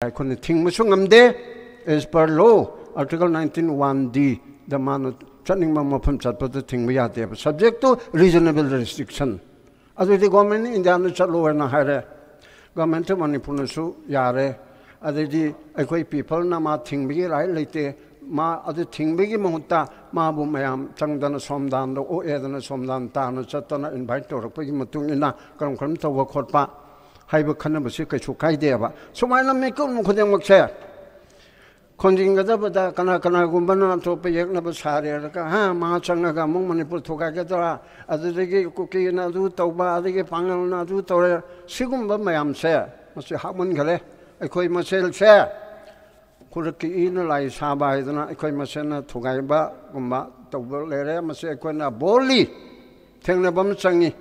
ꯑꯩꯈꯣꯏꯅ ꯊꯤꯡꯕꯁꯨ ꯉꯝꯗꯦ as per law article 19(1)(d) ꯗ ꯃꯥꯅ ꯆꯠꯅꯤꯡꯕ ꯃꯐꯝ ꯆꯠꯄꯗ ꯊꯤꯡꯕ ꯌꯥꯗꯦꯕ subject to reasonable restriction ꯑꯗꯨꯗꯤ ꯒꯣꯔꯃꯦꯟ ꯏꯟꯗꯤꯌꯥꯅ ꯆꯠꯂꯣ ꯍꯥꯏꯅ ꯍꯥꯏꯔꯦ ꯒꯣꯔꯃꯦꯟ ꯃꯅꯤꯄꯨꯔꯅꯁꯨ ꯌꯥꯔꯦ ꯑꯗꯩꯗꯤ ꯑꯩꯈꯣꯏ ꯄꯤꯄꯜꯅ ꯃꯥ ꯊꯤꯡꯕꯒꯤ ꯔꯥꯏꯠ ꯂꯩꯇꯦ ꯃꯥ ꯑꯗꯨ ꯊꯤꯡꯕꯒꯤ ꯃꯍꯨꯠꯇ ꯃꯥꯕꯨ ꯃꯌꯥꯝ ꯆꯪꯗꯅ ꯁꯣꯝꯗꯥꯟꯗ ꯑꯣꯛꯑꯦꯗꯅ ꯁꯣꯝꯗꯥꯟ ꯇꯥꯅ ꯆꯠꯇꯅ ꯏꯟꯚꯥꯏꯠ ꯇꯧꯔꯛꯄꯒꯤ ꯃꯇꯨꯡ ꯏꯟꯅ ꯀꯔꯝ ꯇꯧꯕ ꯈꯣꯠꯄ ꯍꯥꯏꯕ ꯈꯟꯅꯕꯁꯤ ꯀꯩꯁꯨ ꯀꯥꯏꯗꯦꯕ ꯁꯨꯃꯥꯏꯅ ꯃꯤꯀꯨꯞ ꯈꯨꯗꯤꯡꯃꯛꯁꯦ ꯈꯣꯟꯖꯤꯟꯒꯗꯕꯗ ꯀꯅꯥꯒꯨꯝꯕꯅ ꯑꯇꯣꯞꯄ ꯌꯦꯛꯅꯕ ꯁꯥꯔꯦꯔꯒ ꯃꯥ ꯆꯪꯉꯒ ꯑꯃꯨꯛ ꯃꯅꯤꯄꯨꯔ ꯊꯨꯒꯥꯏꯒꯗ꯭ꯔꯥ ꯑꯗꯨꯗꯒꯤ ꯀꯨꯀꯤꯅ ꯑꯗꯨ ꯇꯧꯕ ꯑꯗꯒꯤ ꯄꯥꯡꯒꯜꯅ ꯑꯗꯨ ꯇꯧꯔꯦ ꯁꯤꯒꯨꯝꯕ ꯃꯌꯥꯝꯁꯦ ꯃꯁꯤ ꯍꯥꯞꯃꯟꯈꯔꯦ ꯑꯩꯈꯣꯏ ꯃꯁꯦꯜꯁꯦ ꯈꯨꯔꯛꯀꯤ ꯏꯅ ꯂꯥꯏ ꯁꯥꯕ ꯍꯥꯏꯗꯅ ꯑꯩꯈꯣꯏ ꯃꯁꯦꯜꯅ ꯊꯨꯒꯥꯏꯕꯒꯨꯝꯕ ꯇꯧꯕ ꯂꯩꯔꯦ ꯃꯁꯤ ꯑꯩꯈꯣꯏꯅ ꯕꯣꯜꯂꯤ ꯊꯦꯡꯅꯕ ꯑꯃ ꯆꯪꯉꯤ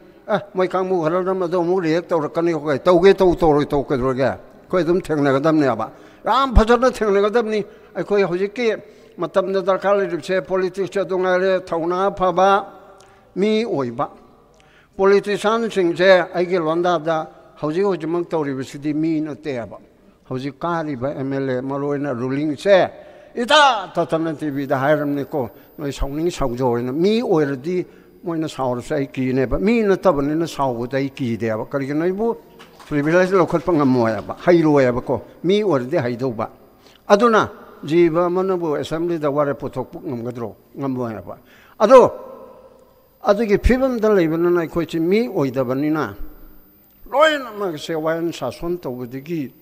ꯃꯣꯏ ꯀꯥꯡꯕꯨ ꯈꯔꯅ ꯃꯗꯨ ꯑꯃꯨꯛ ꯔꯤꯌꯦꯛ ꯇꯧꯔꯛꯀꯅꯤ ꯇꯧꯒꯦ ꯇꯧꯔꯣꯏ ꯇꯧꯒꯗꯧꯔꯒꯦ ꯑꯩꯈꯣꯏ ꯑꯗꯨꯝ ꯊꯦꯡꯅꯒꯗꯕꯅꯦꯕ ꯌꯥꯝ ꯐꯖꯅ ꯊꯦꯡꯅꯒꯗꯕꯅꯤ ꯑꯩꯈꯣꯏ ꯍꯧꯖꯤꯛꯀꯤ ꯃꯇꯝꯗ ꯗꯔꯀꯥꯔ ꯂꯩꯔꯤꯕꯁꯦ ꯄꯣꯂꯤꯇꯤꯛꯁ ꯑꯗꯨ ꯉꯥꯏꯔꯦ ꯊꯧꯅꯥ ꯐꯕ ꯃꯤ ꯑꯣꯏꯕ ꯄꯣꯂꯤꯇꯤꯁꯤꯌꯥꯟꯁꯤꯡꯁꯦ ꯑꯩꯒꯤ ꯂꯣꯟꯗꯥꯗ ꯍꯧꯖꯤꯛꯃꯛ ꯇꯧꯔꯤꯕꯁꯤꯗꯤ ꯃꯤ ꯅꯠꯇꯦꯕ ꯍꯧꯖꯤꯛ ꯀꯥꯔꯤꯕ MLA ꯃꯔꯨꯑꯣꯏꯅ ꯔꯨꯂꯤꯡꯁꯦ ꯏꯇꯥ ꯇꯠꯇꯅ ꯇꯤꯚꯤꯗ ꯍꯥꯏꯔꯝꯅꯤꯀꯣ ꯅꯣꯏ ꯁꯥꯎꯅꯤꯡ ꯁꯥꯎꯖꯧꯅ ꯃꯤ ꯑꯣꯏꯔꯗꯤ ꯃꯣꯏꯅ ꯁꯥꯎꯔꯁꯨ ꯑꯩ ꯀꯤꯅꯦꯕ ꯃꯤ ꯅꯠꯇꯕꯅꯤꯅ ꯁꯥꯎꯕꯗ ꯑꯩ ꯀꯤꯗꯦꯕ ꯀꯔꯤꯒꯤꯅꯣ ꯑꯩꯕꯨ ꯄ꯭ꯔꯤꯚꯤꯂꯦꯖ ꯂꯧꯈꯠꯄ ꯉꯝꯃꯣꯏꯕ ꯍꯩꯔꯣꯏꯕꯀꯣ ꯃꯤ ꯑꯣꯏꯔꯗꯤ ꯍꯩꯗꯧꯕ ꯑꯗꯨꯅ ꯖꯤꯕ ꯑꯃꯅꯕꯨ ꯑꯦꯁꯦꯝꯕ꯭ꯂꯤꯗ ꯋꯥꯔꯦ ꯄꯨꯊꯣꯛꯄ ꯉꯝꯒꯗ꯭ꯔꯣ ꯉꯝꯃꯣꯏꯕ ꯑꯗꯣ ꯑꯗꯨꯒꯤ ꯐꯤꯕꯝꯗ ꯂꯩꯕꯅꯤꯅ ꯑꯩꯈꯣꯏꯁꯤ ꯃꯤ ꯑꯣꯏꯗꯕꯅꯤꯅ ꯂꯣꯏꯅꯃꯛꯁꯦ ꯋꯥꯌꯦꯜ ꯁꯥꯁꯣꯟ ꯇꯧꯕꯗꯒꯤ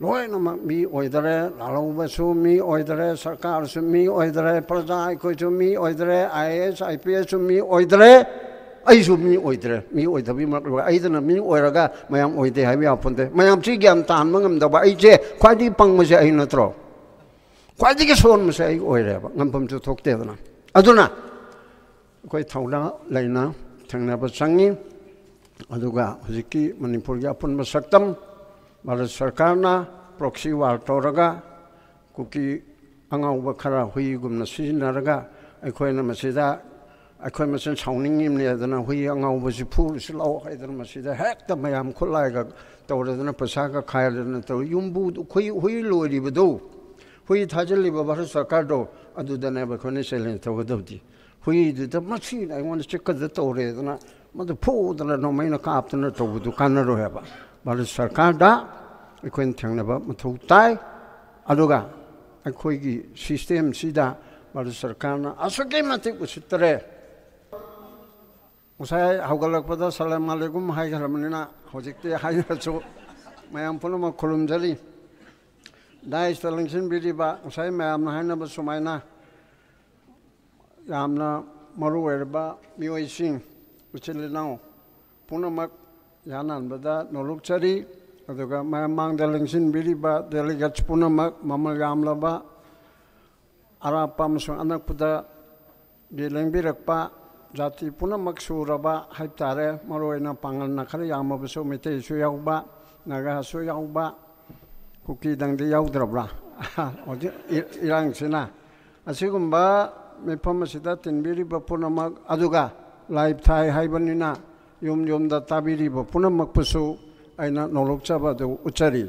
ꯂꯣꯏꯅꯃꯛ ꯃꯤ ꯑꯣꯏꯗꯔꯦ ꯂꯥꯜꯍꯧꯕꯁꯨ ꯃꯤ ꯑꯣꯏꯗꯔꯦ ꯁꯔꯀꯥꯔꯁꯨ ꯃꯤ ꯑꯣꯏꯗꯔꯦ ꯄ꯭ꯔꯖꯥ ꯑꯩꯈꯣꯏꯁꯨ ꯃꯤ ꯑꯣꯏꯗꯔꯦ IAS IPSꯁꯨ ꯃꯤ ꯑꯣꯏꯗꯔꯦ ꯑꯩꯁꯨ ꯃꯤ ꯑꯣꯏꯗ꯭ꯔꯦ ꯃꯤ ꯑꯣꯏꯗꯕꯒꯤ ꯃꯔꯛ ꯑꯩꯗꯅ ꯃꯤ ꯑꯣꯏꯔꯒ ꯃꯌꯥꯝ ꯑꯣꯏꯗꯦ ꯍꯥꯏꯕ ꯌꯥꯄꯣꯟꯇꯦ ꯃꯌꯥꯝꯁꯤ ꯒ꯭ꯌꯥꯟ ꯇꯥꯍꯟꯕ ꯉꯝꯗꯕ ꯑꯩꯁꯦ ꯈ꯭ꯋꯥꯏꯗꯒꯤ ꯄꯪꯕꯁꯦ ꯑꯩ ꯅꯠꯇ꯭ꯔꯣ ꯈ꯭ꯋꯥꯏꯗꯒꯤ ꯁꯣꯟꯕꯁꯦ ꯑꯩ ꯑꯣꯏꯔꯦꯕ ꯉꯝꯐꯝꯁꯨ ꯊꯣꯛꯇꯦꯗꯅ ꯑꯗꯨꯅ ꯑꯩꯈꯣꯏ ꯊꯧꯅꯥ ꯂꯩꯅ ꯊꯦꯡꯅꯕ ꯆꯪꯉꯤ ꯑꯗꯨꯒ ꯍꯧꯖꯤꯛꯀꯤ ꯃꯅꯤꯄꯨꯔꯒꯤ ꯑꯄꯨꯟꯕ ꯁꯛꯇꯝ ꯚꯥꯔꯠ ꯁꯔꯀꯥꯔꯅ ꯄ꯭ꯔꯣꯛꯁꯤ ꯋꯥꯔ ꯇꯧꯔꯒ ꯀꯨꯀꯤ ꯑꯉꯥꯎꯕ ꯈꯔ ꯍꯨꯏꯒꯨꯝꯅ ꯁꯤꯖꯤꯟꯅꯔꯒ ꯑꯩꯈꯣꯏꯅ ꯃꯁꯤꯗ ꯑꯩꯈꯣꯏ ꯃꯁꯦꯟ ꯁꯥꯎꯅꯤꯡꯉꯤꯕꯅꯤ ꯍꯥꯏꯗꯅ ꯍꯨꯏ ꯑꯉꯥꯎꯕꯁꯤ ꯐꯨꯔꯨꯁꯤ ꯂꯥꯛꯑꯣ ꯍꯥꯏꯗꯅ ꯃꯁꯤꯗ ꯍꯦꯛꯇ ꯃꯌꯥꯝ ꯈꯨꯠꯂꯥꯏꯒ ꯇꯧꯔꯗꯅ ꯄꯩꯁꯥꯒ ꯈꯥꯏꯔꯗꯅ ꯇꯧꯔꯤ ꯌꯨꯝꯕꯨꯗꯨ ꯍꯨꯏ ꯂꯣꯏꯔꯤꯕꯗꯣ ꯍꯨꯏ ꯊꯥꯖꯤꯜꯂꯤꯕ ꯚꯥꯔꯠ ꯁꯔꯀꯥꯔꯗꯣ ꯑꯗꯨꯗꯅꯦꯕ ꯑꯩꯈꯣꯏꯅ ꯆꯦꯂꯦꯟꯖ ꯇꯧꯒꯗꯕꯗꯤ ꯍꯨꯏꯗꯨꯗ ꯃꯁꯤꯅ ꯑꯩꯉꯣꯟꯗ ꯆꯤꯛꯀꯗ ꯇꯧꯔꯦꯗꯅ ꯃꯗꯨ ꯐꯨꯗꯅ ꯅꯣꯡꯃꯩꯅ ꯀꯥꯞꯇꯅ ꯇꯧꯕꯗꯨ ꯀꯥꯟꯅꯔꯣꯏꯕ ꯚꯥꯔꯠ ꯁꯔꯀꯥꯔꯗ ꯑꯩꯈꯣꯏꯅ ꯊꯦꯡꯅꯕ ꯃꯊꯧ ꯇꯥꯏ ꯑꯗꯨꯒ ꯑꯩꯈꯣꯏꯒꯤ ꯁꯤꯁꯇꯦꯝꯁꯤꯗ ꯚꯥꯔꯠ ꯁꯔꯀꯥꯔꯅ ꯑꯁꯨꯛꯀꯤ ꯃꯇꯤꯛ ꯎꯁꯤꯠꯇꯔꯦ ꯉꯁꯥꯏ ꯍꯧꯒꯠꯂꯛꯄꯗ ꯁꯂꯥꯝ ꯑꯂꯩꯀꯨꯝ ꯍꯥꯏꯈ꯭ꯔꯕꯅꯤꯅ ꯍꯧꯖꯤꯛꯇꯤ ꯍꯥꯏꯔꯁꯨ ꯃꯌꯥꯝ ꯄꯨꯝꯅꯃꯛ ꯈꯨꯔꯨꯝꯖꯔꯤ ꯗꯥꯏꯁꯇ ꯂꯦꯡꯁꯤꯟꯕꯤꯔꯤꯕ ꯉꯁꯥꯏ ꯃꯌꯥꯝꯅ ꯍꯥꯏꯅꯕ ꯁꯨꯃꯥꯏꯅ ꯌꯥꯝꯅ ꯃꯔꯨ ꯑꯣꯏꯔꯕ ꯃꯤꯑꯣꯏꯁꯤꯡ ꯏꯆꯤꯜ ꯏꯅꯥꯎ ꯄꯨꯝꯅꯃꯛ ꯌꯥꯅꯍꯟꯕꯗ ꯅꯣꯂꯨꯛꯆꯔꯤ ꯑꯗꯨꯒ ꯃꯌꯥꯝꯃꯥꯡꯗ ꯂꯦꯡꯁꯤꯟꯕꯤꯔꯤꯕ ꯗꯦꯂꯤꯒꯦꯠꯁ ꯄꯨꯝꯅꯃꯛ ꯃꯃꯜ ꯌꯥꯝꯂꯕ ꯑꯔꯥꯞꯄ ꯑꯃꯁꯨꯡ ꯑꯅꯛꯄꯗ ꯂꯦꯡꯕꯤꯔꯛꯄ ꯖꯥꯇꯤ ꯄꯨꯝꯅꯃꯛ ꯁꯨꯔꯕ ꯍꯥꯏꯕ ꯇꯥꯔꯦ ꯃꯔꯨꯑꯣꯏꯅ ꯄꯥꯡꯒꯜꯅ ꯈꯔ ꯌꯥꯝꯃꯕꯁꯨ ꯃꯩꯇꯩꯁꯨ ꯌꯥꯎꯕ ꯅꯥꯒꯥꯁꯨ ꯌꯥꯎꯕ ꯀꯨꯀꯤꯗꯪꯗꯤ ꯌꯥꯎꯗ꯭ꯔꯕ꯭ꯔꯥ ꯍꯧꯖꯤꯛ ꯏꯔꯥꯡꯁꯤꯅ ꯑꯁꯤꯒꯨꯝꯕ ꯃꯤꯐꯝ ꯑꯁꯤꯗ ꯇꯤꯟꯕꯤꯔꯤꯕ ꯄꯨꯝꯅꯃꯛ ꯑꯗꯨꯒ ꯂꯥꯏꯚ ꯊꯥꯏ ꯍꯥꯏꯕꯅꯤꯅ ꯌꯨꯝ ꯌꯨꯝꯗ ꯇꯥꯕꯤꯔꯤꯕ ꯄꯨꯝꯅꯃꯛꯄꯨꯁꯨ ꯑꯩꯅ ꯅꯣꯂꯨꯛꯆꯕ ꯑꯗꯨ ꯎꯠꯆꯔꯤ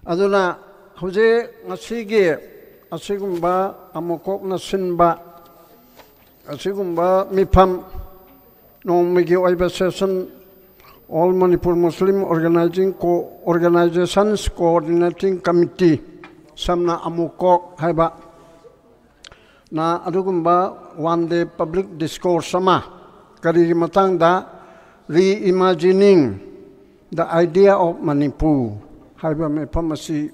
ꯑꯗꯨꯅ ꯍꯧꯖꯤꯛ ꯉꯁꯤꯒꯤ ꯑꯁꯤꯒꯨꯝꯕ ꯑꯃꯨꯛ ꯀꯣꯛꯅ ꯁꯤꯟꯕ ꯑꯁꯤꯒꯨꯝꯕ ꯃꯤꯐꯝ ꯅꯣꯡꯃꯒꯤ ꯑꯣꯏꯕ session All Manipur Muslim Organizations Coordinating Committee samna amukok haiba na adugumba one day public discourse sama kari matangda reimagining the idea of Manipur haiba me phamasi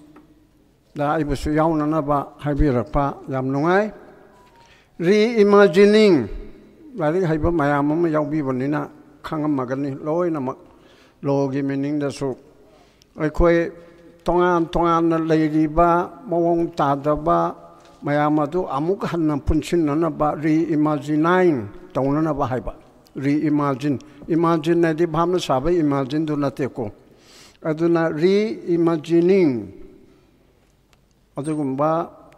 da aibusu yaunana ba haibirakpa yam nungai reimagining lari haiba mayam ama yaubibonina khangamagani loinamak logi meaning da su ꯑꯩꯈꯣꯏ ꯇꯣꯉꯥꯟ ꯇꯣꯉꯥꯟꯅ ꯂꯩꯔꯤꯕ ꯃꯑꯣꯡ ꯇꯥꯗꯕ ꯃꯌꯥꯝ ꯑꯗꯨ ꯑꯃꯨꯛ ꯍꯟꯅ ꯄꯨꯟꯁꯤꯟꯅꯅꯕ ꯔꯤꯏꯃꯥꯖꯤꯅꯥꯏꯟ ꯇꯧꯅꯅꯕ ꯍꯥꯏꯕ ꯔꯤꯏꯃꯥꯖꯤꯟ ꯏꯃꯥꯖꯤꯟ ꯍꯥꯏꯗꯤ ꯚꯥꯞꯅ ꯁꯥꯕ ꯏꯃꯥꯖꯤꯟꯗꯨ ꯅꯠꯇꯦꯀꯣ ꯑꯗꯨꯅ ꯔꯤꯏꯃꯥꯖꯤꯅꯤꯡ ꯑꯗꯨꯒꯨꯝꯕ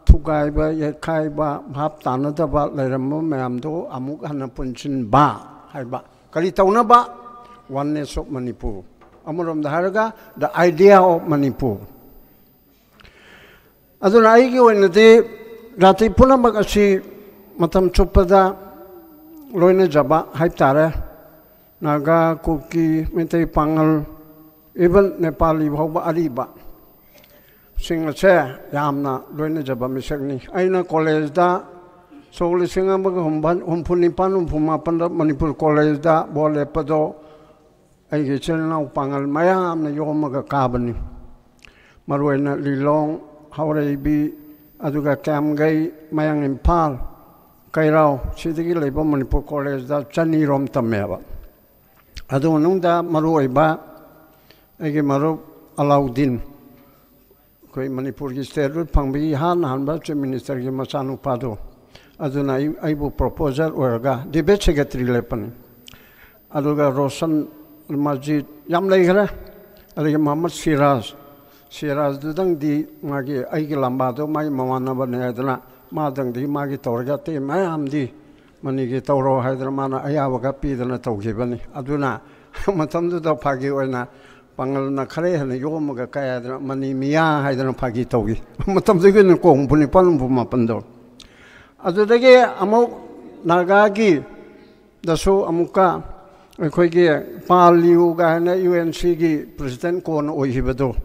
ꯊꯨꯒꯥꯏꯕ ꯌꯩꯈꯥꯏꯕ ꯚꯥꯞ ꯇꯥꯅꯗꯕ ꯂꯩꯔꯝꯕ ꯃꯌꯥꯝꯗꯣ ꯑꯃꯨꯛ ꯍꯟꯅ ꯄꯨꯟꯁꯤꯟꯕ ꯍꯥꯏꯕ ꯀꯔꯤ ꯇꯧꯅꯕ ꯋꯥꯟꯅꯦꯁ ꯑꯣꯐ ꯃꯅꯤꯄꯨꯔ ꯑꯃꯔꯣꯝꯗ ꯍꯥꯏꯔꯒ ꯗ ꯑꯥꯏꯗꯤꯌꯥ ꯑꯣꯐ ꯃꯅꯤꯄꯨꯔ ꯑꯗꯨꯅ ꯑꯩꯒꯤ ꯑꯣꯏꯅꯗꯤ ꯖꯥꯇꯤ ꯄꯨꯝꯅꯃꯛ ꯑꯁꯤ ꯃꯇꯝ ꯆꯨꯞꯄꯗ ꯂꯣꯏꯅꯖꯕ ꯍꯥꯏꯕ ꯇꯥꯔꯦ ꯅꯥꯒꯥ ꯀꯨꯀꯤ ꯃꯩꯇꯩ ꯄꯥꯉꯜ ꯏꯚꯟ ꯅꯦꯄꯥꯂꯤ ꯐꯥꯎꯕ ꯑꯔꯤꯕ ꯁꯤꯡ ꯑꯁꯦ ꯌꯥꯝꯅ ꯂꯣꯏꯅꯖꯕ ꯃꯤꯁꯛꯅꯤ ꯑꯩꯅ ꯀꯣꯂꯦꯖꯗ ꯁꯣꯛ 1967-68ꯗ ꯃꯅꯤꯄꯨꯔ ꯀꯣꯂꯦꯖꯗ ꯕꯣꯜ ꯂꯦꯞꯄꯗꯣ ꯑꯩꯒꯤ ꯏꯆꯤꯜ ꯏꯅꯥꯎ ꯄꯥꯉꯜ ꯃꯌꯥꯝꯅ ꯌꯣꯝꯃꯒ ꯀꯥꯕꯅꯤ ꯃꯔꯨꯑꯣꯏꯅ ꯂꯤꯂꯣꯡ ꯍꯥꯎꯔꯩꯕꯤ ꯑꯗꯨꯒ ꯀꯦꯝꯒꯩ ꯃꯌꯥꯡ ꯏꯝꯐꯥꯜ ꯀꯩꯔꯥꯎ ꯁꯤꯗꯒꯤ ꯂꯩꯕ ꯃꯅꯤꯄꯨꯔ ꯀꯣꯂꯦꯖꯗ 200ꯔꯣꯝ ꯇꯝꯃꯦꯕ ꯑꯗꯨ ꯃꯅꯨꯡꯗ ꯃꯔꯨꯑꯣꯏꯕ ꯑꯩꯒꯤ ꯃꯔꯨꯞ ꯑꯂꯥꯎꯗꯤꯟ ꯑꯩꯈꯣꯏ ꯃꯅꯤꯄꯨꯔꯒꯤ ꯁ꯭ꯇꯦꯠ ꯔꯨꯠ ꯐꯪꯕꯒꯤ ꯑꯍꯥꯟꯕ ꯆꯤꯐ ꯃꯤꯅꯤꯁꯇꯔꯒꯤ ꯃꯆꯥꯅꯨꯄꯥꯗꯣ ꯑꯗꯨꯅ ꯑꯩꯕꯨ ꯄ꯭ꯔꯣꯄꯣꯖꯔ ꯑꯣꯏꯔꯒ ꯗꯤꯕꯦꯠ ꯁꯦꯀ꯭ꯔꯦꯇꯔꯤ ꯂꯦꯞꯄꯅꯤ ꯑꯗꯨꯒ ꯔꯣꯁꯟ ꯃꯁꯖꯤꯠ ꯌꯥꯝ ꯂꯩꯈ꯭ꯔꯦ ꯑꯗꯒꯤ ꯃꯣꯍꯝꯃꯗ ꯁꯤꯔꯥꯖꯗꯨꯗꯪꯗꯤ ꯃꯥꯒꯤ ꯑꯩꯒꯤ ꯂꯝꯕꯥꯗꯣ ꯃꯥꯒꯤ ꯃꯃꯥꯟꯅꯕꯅꯦ ꯍꯥꯏꯗꯅ ꯃꯥꯗꯪꯗꯤ ꯃꯥꯒꯤ ꯇꯧꯔꯒ ꯑꯇꯩ ꯃꯌꯥꯝꯗꯤ ꯃꯅꯤꯒꯤ ꯇꯧꯔꯣ ꯍꯥꯏꯗꯅ ꯃꯥꯅ ꯑꯌꯥꯕꯒ ꯄꯤꯗꯅ ꯇꯧꯈꯤꯕꯅꯤ ꯑꯗꯨꯅ ꯃꯇꯝꯗꯨꯗ ꯐꯥꯒꯤ ꯑꯣꯏꯅ ꯄꯥꯉꯜꯅ ꯈꯔ ꯍꯦꯟꯅ ꯌꯣꯝꯃꯒ ꯀꯥꯏ ꯍꯥꯏꯗꯅ ꯃꯅꯤ ꯃꯤꯌꯥ ꯍꯥꯏꯗꯅ ꯐꯥꯒꯤ ꯇꯧꯈꯤ ꯃꯇꯝꯗꯨꯒꯤ ꯀꯣ 1974-75ꯗꯣ ꯑꯗꯨꯗꯒꯤ ꯑꯃꯨꯛ ꯅꯥꯒꯥꯒꯤꯗꯁꯨ ꯑꯃꯨꯛꯀ ꯑꯩꯈꯣꯏꯒꯤ ꯄꯥꯜꯂꯤꯌꯨꯒ ꯍꯥꯏꯅ UNCꯒꯤ ꯄ꯭ꯔꯦꯁꯤꯗꯦꯟ ꯀꯣꯟꯅ ꯑꯣꯏꯈꯤꯕꯗꯣ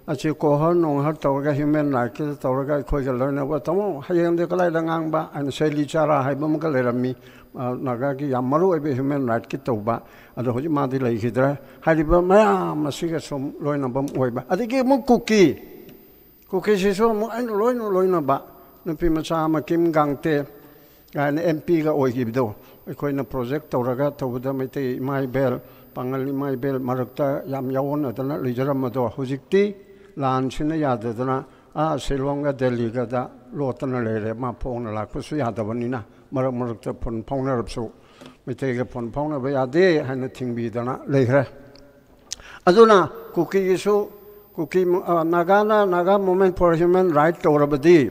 ꯑꯁꯤ ꯀꯣꯍꯔ ꯅꯣꯡꯍꯔ ꯇꯧꯔꯒ ꯍ꯭ꯌꯨꯃꯦꯟ ꯔꯥꯏꯠꯀꯤꯗ ꯇꯧꯔꯒ ꯑꯩꯈꯣꯏꯒ ꯂꯣꯏꯅꯕ ꯇꯥꯃꯣ ꯍꯌꯦꯡꯗꯤ ꯀꯗꯥꯏꯗ ꯉꯥꯡꯕ ꯍꯥꯏꯅ ꯁꯩꯂꯤ ꯆꯥꯔꯥ ꯍꯥꯏꯕ ꯑꯃꯒ ꯂꯩꯔꯝꯃꯤ ꯅꯥꯒꯥꯒꯤ ꯌꯥꯝ ꯃꯔꯨꯑꯣꯏꯕ ꯍ꯭ꯌꯨꯃꯦꯟ ꯔꯥꯏꯠꯀꯤ ꯇꯧꯕ ꯑꯗꯣ ꯍꯧꯖꯤꯛ ꯃꯥꯗꯤ ꯂꯩꯈꯤꯗ꯭ꯔꯦ ꯍꯥꯏꯔꯤꯕ ꯃꯌꯥꯝ ꯑꯁꯤꯒ ꯁꯨꯝ ꯂꯣꯏꯅꯕ ꯑꯣꯏꯕ ꯑꯗꯒꯤ ꯑꯃꯨꯛ ꯀꯨꯀꯤꯁꯤꯁꯨ ꯑꯃꯨꯛ ꯑꯩꯅ ꯂꯣꯏꯅꯕ ꯅꯨꯄꯤ ꯃꯆꯥ ꯑꯃ ꯀꯤꯝ ꯒꯥꯡꯇꯦ ꯀꯥꯏꯅ MP ꯒ ꯑꯣꯏꯈꯤꯕꯗꯣ ꯑꯩꯈꯣꯏꯅ ꯄ꯭ꯔꯣꯖꯦꯛ ꯇꯧꯔꯒ ꯇꯧꯕꯗ ꯃꯩꯇꯩ ꯏꯃꯥ ꯏꯕꯦꯜ ꯄꯥꯉꯜ ꯏꯃꯥ ꯏꯕꯦꯜ ꯃꯔꯛꯇ ꯌꯥꯝ ꯌꯥꯎꯅꯗꯅ ꯂꯩꯖꯔꯝꯕꯗꯣ ꯍꯧꯖꯤꯛꯇꯤ ꯂꯥꯟꯁꯤꯅ ꯌꯥꯗꯗꯅ ꯁꯤꯂꯣꯡꯒ ꯗꯦꯜꯂꯤꯒꯗ ꯂꯣꯠꯇꯅ ꯂꯩꯔꯦ ꯃꯥ ꯐꯣꯡꯅ ꯂꯥꯛꯄꯁꯨ ꯌꯥꯗꯕꯅꯤꯅ ꯃꯔꯛꯇ ꯐꯣꯟ ꯐꯥꯎꯅꯔꯕꯁꯨ ꯃꯩꯇꯩꯒ ꯐꯣꯟ ꯐꯥꯎꯅꯕ ꯌꯥꯗꯦ ꯍꯥꯏꯅ ꯊꯤꯡꯕꯤꯗꯅ ꯂꯩꯈ꯭ꯔꯦ ꯑꯗꯨꯅ ꯀꯨꯀꯤꯒꯤꯁꯨ Naga movement for human right ꯇꯧꯔꯕꯗꯤ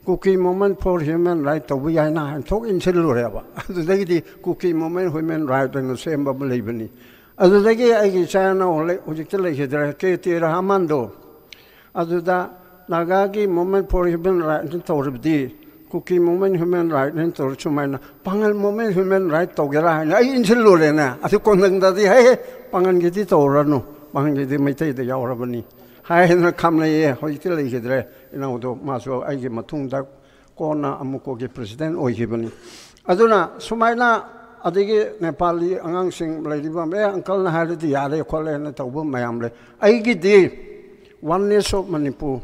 Kuki movement for human right ꯇꯧꯕ ꯌꯥꯏꯅ ꯍꯥꯏꯅ ꯊꯣꯛ ꯏꯟꯁꯤꯜꯂꯨꯔꯦꯕ ꯑꯗꯨꯗꯒꯤꯗꯤ ꯀꯨꯀꯤ ꯃꯨꯚꯃꯦꯟꯠ ꯍ꯭ꯌꯨꯃꯦꯟ ꯔꯥꯏꯠ ꯑꯣꯏꯅ ꯁꯦꯝꯕ ꯑꯃ ꯂꯩꯕꯅꯤ ꯑꯗꯨꯗꯒꯤ ꯑꯩꯒꯤ ꯏꯆꯥꯅ ꯍꯧꯖꯤꯛꯇ ꯂꯩꯈꯤꯗ꯭ꯔꯦ KT ꯔꯍꯃꯟꯗꯣ ꯑꯗꯨꯗ ꯅꯥꯒꯥꯒꯤ ꯃꯨꯚꯃꯦꯟꯠ ꯐꯣꯔ ꯍ꯭ꯌꯨꯃꯦꯟ ꯔꯥꯏꯠ ꯇꯧꯔꯕꯗꯤ ꯀꯨꯀꯤ ꯃꯨꯚꯃꯦꯟꯠ ꯍ꯭ꯌꯨꯃꯦꯟ ꯔꯥꯏꯠ ꯍꯥꯏꯅ ꯇꯧꯔ ꯁꯨꯃꯥꯏꯅ ꯄꯥꯉꯜ ꯃꯨꯚꯃꯦꯟꯠ ꯍ꯭ꯌꯨꯃꯦꯟ ꯔꯥꯏꯠ ꯇꯧꯒꯦꯔꯥ ꯍꯥꯏꯅ ꯑꯩ ꯏꯟꯁꯤꯜꯂꯨꯔꯦꯅꯦ ꯑꯗꯨ ꯀꯣꯟꯅꯪꯗꯗꯤ ꯄꯥꯉꯜꯒꯤꯗꯤ ꯇꯧꯔꯅꯨ ꯄꯥꯉꯜꯒꯤꯗꯤ ꯃꯩꯇꯩꯗ ꯌꯥꯎꯔꯕꯅꯤ ꯍꯥꯏꯗꯅ ꯈꯝꯅꯩꯌꯦ ꯍꯧꯖꯤꯛꯇꯤ ꯂꯩꯈꯤꯗ꯭ꯔꯦ ꯏꯅꯥꯎꯗꯣ ꯃꯥꯁꯨ ꯑꯩꯒꯤ ꯃꯇꯨꯡꯗ ꯀꯣꯟꯅ ꯑꯃꯨꯛꯀꯣꯒꯤ ꯄ꯭ꯔꯦꯁꯤꯗꯦꯟ ꯑꯣꯏꯈꯤꯕꯅꯤ ꯑꯗꯨꯅ ꯁꯨꯃꯥꯏꯅ ꯑꯗꯒꯤ ꯅꯦꯄꯥꯂꯤ ꯑꯉꯥꯡꯁꯤꯡ ꯂꯩꯔꯤꯕ ꯑꯪꯀꯜꯅ ꯍꯥꯏꯔꯗꯤ ꯌꯥꯔꯦ ꯈꯣꯠꯂꯦꯅ ꯇꯧꯕ ꯃꯌꯥꯝ ꯂꯩ ꯑꯩꯒꯤꯗꯤ ꯋꯥꯟꯅꯦꯁ ꯑꯣꯐ ꯃꯅꯤꯄꯨꯔ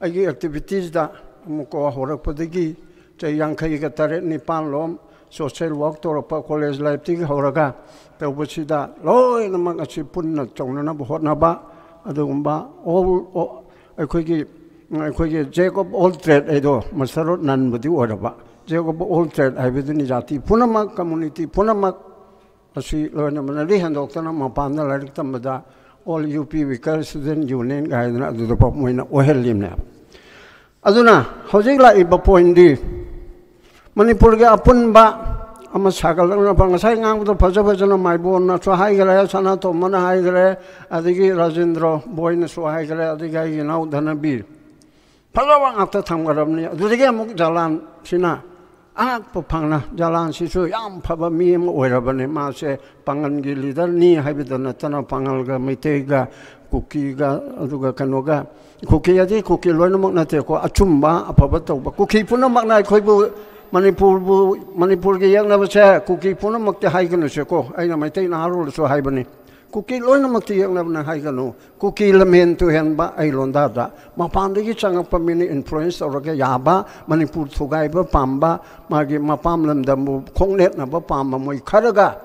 ꯑꯩꯒꯤ ꯑꯦꯛꯇꯤꯚꯤꯇꯤꯁꯗ ꯑꯃꯨꯛꯀꯣ ꯍꯧꯔꯛꯄꯗꯒꯤ ꯆꯍꯤ 58-9 ꯁꯣꯁꯤꯌꯦꯜ ꯋꯥꯔꯛ ꯇꯧꯔꯛꯄ ꯀꯣꯂꯦꯖ ꯂꯥꯏꯐꯇꯒꯤ ꯍꯧꯔꯒ ꯇꯧꯕꯁꯤꯗ ꯂꯣꯏꯅꯃꯛ ꯑꯁꯤ ꯄꯨꯟꯅ ꯇꯧꯅꯅꯕ ꯍꯣꯠꯅꯕ ꯑꯗꯨꯒꯨꯝꯕ ꯑꯩꯈꯣꯏꯒꯤ ꯖꯦꯛ ꯑꯣꯐ ꯑꯣꯜ ꯇ꯭ꯔꯦꯗ ꯍꯥꯏꯗꯣ ꯃꯥꯁꯇꯔ ꯑꯣꯐ ꯅꯟꯕꯨꯗꯤ ꯑꯣꯏꯔꯕ ꯖꯦꯛ ꯑꯣꯐ ꯑꯣꯜ ꯇ꯭ꯔꯦꯗ ꯍꯥꯏꯕꯗꯨꯅꯤ ꯖꯥꯇꯤ ꯄꯨꯝꯅꯃꯛ ꯀꯝꯃꯨꯅꯤꯇꯤ ꯄꯨꯝꯅꯃꯛ ꯑꯁꯤ ꯂꯣꯏꯅꯃꯛꯅꯗꯤ ꯍꯦꯟꯗꯣꯛꯇꯅ ꯃꯄꯥꯟꯗ ꯂꯥꯏꯔꯤꯛ ꯇꯝꯕꯗ ꯑꯣꯜ UP ꯋꯤꯀꯔ ꯁ꯭ꯇꯨꯗꯦꯟꯠ ꯌꯨꯅꯤꯌꯟ ꯍꯥꯏꯗꯅ ꯑꯗꯨꯗꯐꯥꯎ ꯃꯣꯏꯅ ꯑꯣꯏꯍꯜꯂꯤꯕꯅꯦꯕ ꯑꯗꯨꯅ ꯍꯧꯖꯤꯛ ꯂꯥꯛꯏꯕ ꯄꯣꯏꯟꯗꯤ ꯃꯅꯤꯄꯨꯔꯒꯤ ꯑꯄꯨꯟꯕ ꯑꯃ ꯁꯥꯒꯠꯂꯛꯅꯕ ꯉꯁꯥꯏ ꯉꯥꯡꯕꯗꯣ ꯐꯖꯅ ꯃꯥꯏꯕꯣꯟꯅꯁꯨ ꯍꯥꯏꯈ꯭ꯔꯦ ꯁꯅꯥꯇꯣꯝꯕꯅ ꯍꯥꯏꯈ꯭ꯔꯦ ꯑꯗꯒꯤ ꯔꯥꯖꯦꯟꯗ꯭ꯔ ꯕꯣꯏꯅꯁꯨ ꯍꯥꯏꯈ꯭ꯔꯦ ꯑꯗꯒꯤ ꯑꯩꯒꯤ ꯏꯅꯥꯎ ꯙꯅꯕꯤꯔ ꯐꯖꯕ ꯉꯥꯛꯇ ꯊꯝꯒꯗꯕꯅꯤ ꯑꯗꯨꯗꯒꯤ ꯑꯃꯨꯛ ꯖꯂꯥꯟꯁꯤꯅ ꯑꯉꯛꯄ ꯐꯪꯅ ꯖꯂꯥꯟꯁꯤꯁꯨ ꯌꯥꯝ ꯐꯕ ꯃꯤ ꯑꯃ ꯑꯣꯏꯔꯕꯅꯤ ꯃꯥꯁꯦ ꯄꯥꯉꯜꯒꯤ ꯂꯤꯗꯔꯅꯤ ꯍꯥꯏꯕꯗ ꯅꯠꯇꯅ ꯄꯥꯉꯜꯒ ꯃꯩꯇꯩꯒ ꯀꯨꯀꯤꯒ ꯑꯗꯨꯒ ꯀꯩꯅꯣꯒ ꯀꯨꯀꯤ ꯑꯗꯤ ꯀꯨꯀꯤ ꯂꯣꯏꯅꯃꯛ ꯅꯠꯇꯦꯀꯣ ꯑꯆꯨꯝꯕ ꯑꯐꯕ ꯇꯧꯕ ꯀꯨꯀꯤ ꯄꯨꯝꯅꯃꯛꯅ ꯑꯩꯈꯣꯏꯕꯨ ꯃꯅꯤꯄꯨꯔꯒꯤ ꯌꯦꯛꯅꯕꯁꯦ ꯀꯨꯀꯤ ꯄꯨꯝꯅꯃꯛꯇꯤ ꯍꯥꯏꯒꯅꯨꯁꯦꯀꯣ ꯑꯩꯅ ꯃꯩꯇꯩ ꯅꯍꯥꯔꯣꯜꯗꯁꯨ ꯍꯥꯏꯕꯅꯤ ꯀꯨꯀꯤ ꯂꯣꯏꯅꯃꯛꯇꯤ ꯌꯦꯛꯅꯕꯅ ꯍꯥꯏꯒꯅꯨ ꯀꯨꯀꯤ ꯂꯝꯍꯦꯟ ꯇꯨꯍꯦꯟꯕ ꯑꯩ ꯂꯣꯟꯗꯥꯗ ꯃꯄꯥꯟꯗꯒꯤ ꯆꯪꯉꯛꯄ ꯃꯤꯅ ꯏꯟꯐ꯭ꯂꯨꯌꯦꯟꯁ ꯇꯧꯔꯒ ꯌꯥꯕ ꯃꯅꯤꯄꯨꯔ ꯊꯨꯒꯥꯏꯕ ꯄꯥꯝꯕ ꯃꯥꯒꯤ ꯃꯄꯥꯝ ꯂꯝꯗꯝꯕꯨ ꯈꯣꯡꯅꯦꯠꯅꯕ ꯄꯥꯝꯕ ꯃꯣꯏ ꯈꯔꯒ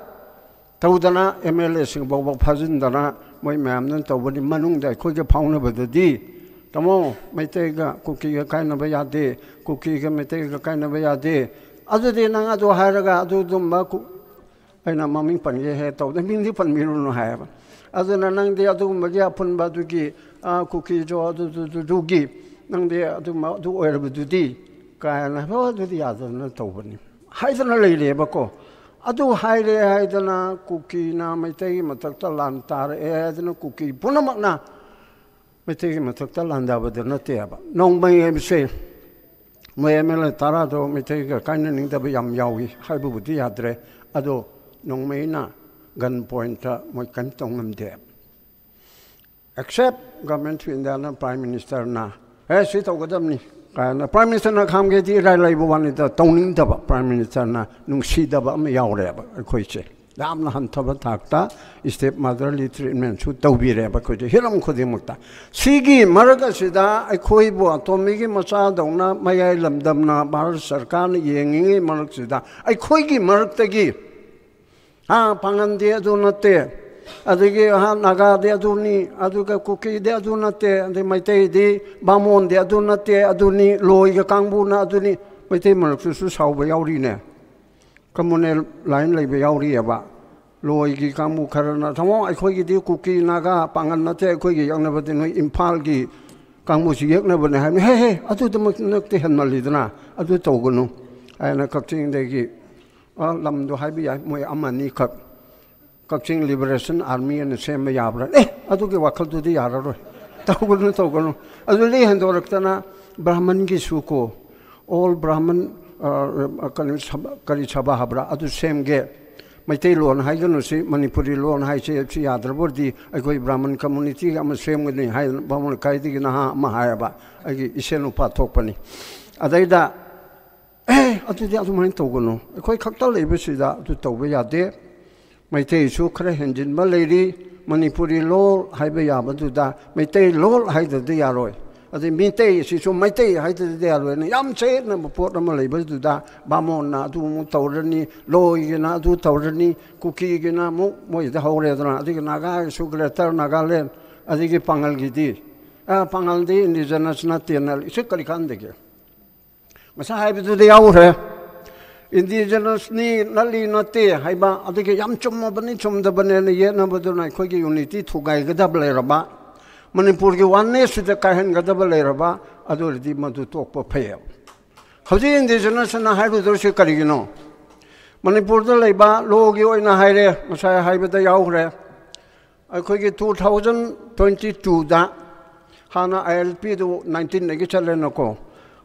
ꯇꯧꯗꯅ MLAꯁꯤꯡ ꯐꯥꯎꯕ ꯐꯥꯖꯤꯟꯗꯅ ꯃꯣꯏ ꯃꯌꯥꯝꯅ ꯇꯧꯕꯅꯤ ꯃꯅꯨꯡꯗ ꯑꯩꯈꯣꯏꯒ ꯐꯥꯎꯅꯕꯗꯗꯤ ꯇꯥꯃꯣ ꯃꯩꯇꯩꯒ ꯀꯨꯀꯤꯒ ꯀꯥꯏꯅꯕ ꯌꯥꯗꯦ ꯀꯨꯀꯤꯒ ꯃꯩꯇꯩꯒ ꯀꯥꯏꯅꯕ ꯌꯥꯗꯦ ꯑꯗꯨꯗꯤ ꯅꯪ ꯑꯗꯨ ꯍꯥꯏꯔꯒ ꯑꯗꯨꯒꯨꯝꯕ ꯑꯩꯅ ꯃꯃꯤꯡ ꯄꯟꯒꯦ ꯍꯦꯛ ꯇꯧꯗꯦ ꯃꯤꯡꯗꯤ ꯄꯟꯕꯤꯔꯨꯅꯨ ꯍꯥꯏꯌꯦꯕ ꯑꯗꯨꯅ ꯅꯪꯗꯤ ꯑꯗꯨꯒꯨꯝꯕꯒꯤ ꯑꯄꯨꯟꯕ ꯑꯗꯨꯒꯤ ꯀꯨꯀꯤꯖꯣ ꯑꯗꯨꯒꯤ ꯅꯪꯗꯤ ꯑꯗꯨ ꯑꯣꯏꯔꯕꯗꯨꯗꯤ ꯀꯥꯏꯅ ꯑꯗꯨꯗꯤ ꯌꯥꯗꯗꯅ ꯇꯧꯕꯅꯤ ꯍꯥꯏꯗꯅ ꯂꯩꯔꯦꯕꯀꯣ adu haire haidana kuki na maitai matakta lantar edana kuki punamakna maitai matakta landabada nateba nong mai ebse mai emela tarado maitai ka kaina ningdaba yam yawi haibubudi yadre ado nong mai na gun pointa moi kan tongam de except government indana prime minister na si tawgadamni kana prime minister na khamge di rai lai bawani da tongning daba prime minister na nungsi daba am yaure ba khoiche damna hanthaba thakta step motherly treatment chu tawbire ba khoiche hiram khudimukta sigi maraga sida khoi bo atomi gi macha dongna mayai lamdamna bharat sarkar na yengi marak sida khoi gi marak tagi pangan de do nate adigi naga de aduni aduga kuki de adunate ande maitei di bamon de adunate aduni loi ga kangbu na aduni maitei marak su sauba yauri ne communal line lai ba yauri ba loi gi kangbu kharana thamo akhoi gi di kuki naga pangan nate akhoi gi yakna ba noi imphal gi kangbu si yakna ba ne ha he adu de mak te han mali dana adu togunu aina kakching de gi lam do hai bi ya moi amani khak Kaching Liberation Army and the same Yabra. Adu ke wakal to the Yararo. Togunu Togunu. Aduli Handoraktana Brahman Gisuko. All Brahman Karichaba Habra, Adu same gate. My tail on Haganusi, Manipuri law on High Chi Adrabodi, I go Brahman community, I'm the same with the High Bamun Kaiti Naha Mahayaba, I get Isenupa Topani. Adaida Adu the other man Togunu. I quite Kakta Labusida to Tobia there. Maitei Sukra Henjin Malady, Manipuri law, Hibayabatuda, Maitei law, Hida de Yaroi. As in Mite, she so Maitei, Hida de Yaroi, Yam say, number port Malabas to da, Bamona, to Taurani, Loyana, to Taurani, Cookie Gina, Mo, the whole Redra, I think Naga, Sugar, Nagaland, I think Pangal Gidi. Pangal de indigenous national, Sikarikandig. Masa to the hour. Indigenous ni nali nate haiba adike yam chumma bani chumda bane ye na baduna khoi ki unity thugai gadable raba manipur ki oneness the kahen gadable raba adu di madu tokpa phe hauji indigenous na haibu dorse karigino manipur da leiba logi oina haire masai haiba da yaure khoi ki 2022 da hana ILP do 19 negi chale nako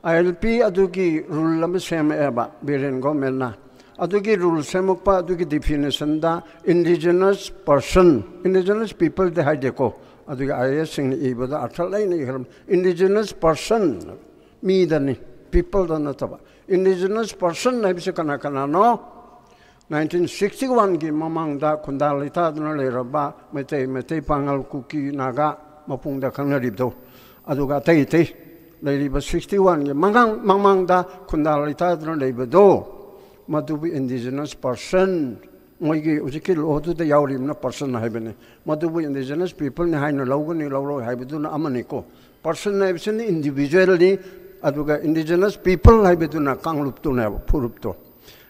ILP adugi rule lam sem eba biren government na adugi rule semukpa adugi definition da indigenous people de haideko adugi IS sing ibada athalai ni haram indigenous person mi dani people da nataba indigenous person na bise kana no 1961 gi mamang da kundalita dna le raba mete pangal kuki naga mapung da khangna ribdo aduga tai Lady 61, Mamang da Kundalita Labado, Madubi indigenous person, Moigi Uzikil Odu the Yaurim person Habene, Madubi indigenous people in Haino Logan, Loro Habiduna Amaniko, person Navison individually, Aduga indigenous people Habiduna Kangluptuna, Purupto.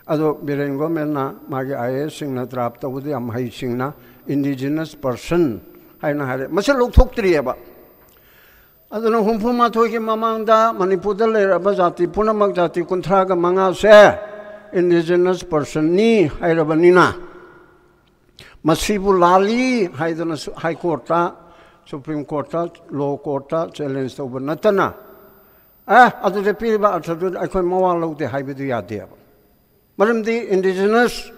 Ado Birengo Mena, Magi Ayes, sing na drapta with the Amhai Singna, indigenous person, Haina had it. Muscle look took 3 about. Aduna humpuma thoki mamangda Manipur le rabazati punamak jati kuntraga manga se indigenous person ni hairabanina masibu lali haidana high court supreme court law court challenge to natana adu de piba atadu akoi mawalo de haibidu yade maramdi indigenous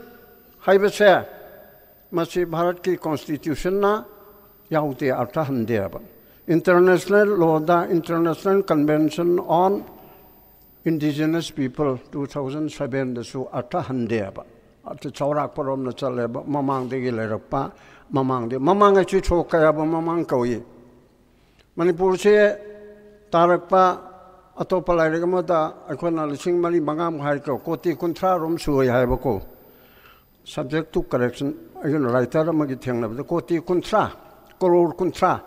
haibase masi bharat ki constitution na yaute artha handeba International law, the International Convention on Indigenous People 2007 the so atta handeba at the chawrak parom na chaleba mamang de gilerapa mamang chi chokaya ba mamang kawi Manipur se tarakpa atopalai regamada akona lising mali mangam hai ko koti kuntra rom suai hai ba ko subject to correction again writer magi thengna ba koti kuntra koror kuntra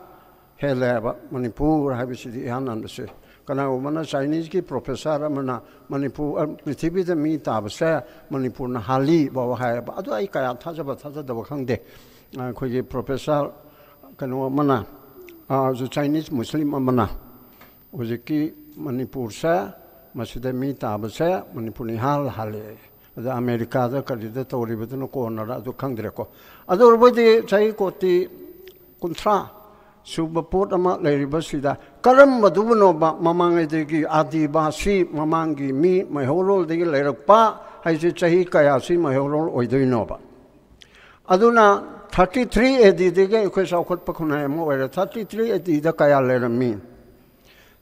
Helaba Manipur Habisi Hanandse. Kana Umana Chinese ki professor Mana Manipur Prithvi the meet Absa Manipur Hali Bawahai Adu Aikaya Tajaba Taja the Wakande Kugi professor Kano Mana the Chinese Muslim Amana Uziki Manipur Sa Masida meet Absa Manipur Hal Hale ꯑꯗ ꯑꯃꯦꯔꯤꯀꯥꯗ ꯀꯔꯤꯗ ꯇꯧꯔꯤꯕꯗꯨꯅ corner ꯑꯗꯨ ꯈꯪꯗ꯭ꯔꯦꯀꯣ ꯑꯗꯨ ꯑꯣꯏꯔꯕꯗꯤ ꯆꯍꯤ ꯀꯣꯇꯤ 30 ꯁꯨꯕ ꯄꯣꯠ ꯑꯃ ꯂꯩꯔꯤꯕꯁꯤꯗ ꯀꯔꯝꯕꯗꯨꯕꯨꯅꯣꯕ ꯃꯃꯥꯡꯉꯩꯗꯒꯤ ꯑꯥꯗꯤꯕꯥꯁꯤ ꯃꯃꯥꯡꯒꯤ ꯃꯤ ꯃꯩꯍꯧꯔꯣꯜꯗꯒꯤ ꯂꯩꯔꯛꯄ ꯍꯥꯏꯁꯤ ꯆꯍꯤ ꯀꯌꯥꯁꯤ ꯃꯩꯍꯧꯔꯣꯜ ꯑꯣꯏꯗꯣꯏꯅꯣꯕ ꯑꯗꯨꯅ 33 ADꯗꯒꯤ ꯑꯩꯈꯣꯏ ꯆꯥꯎꯈꯠꯄ ꯈꯨꯟꯅꯥꯏ ꯑꯃ ꯑꯣꯏꯔꯦ 33 ADꯗ ꯀꯌꯥ ꯂꯩꯔꯝꯃꯤ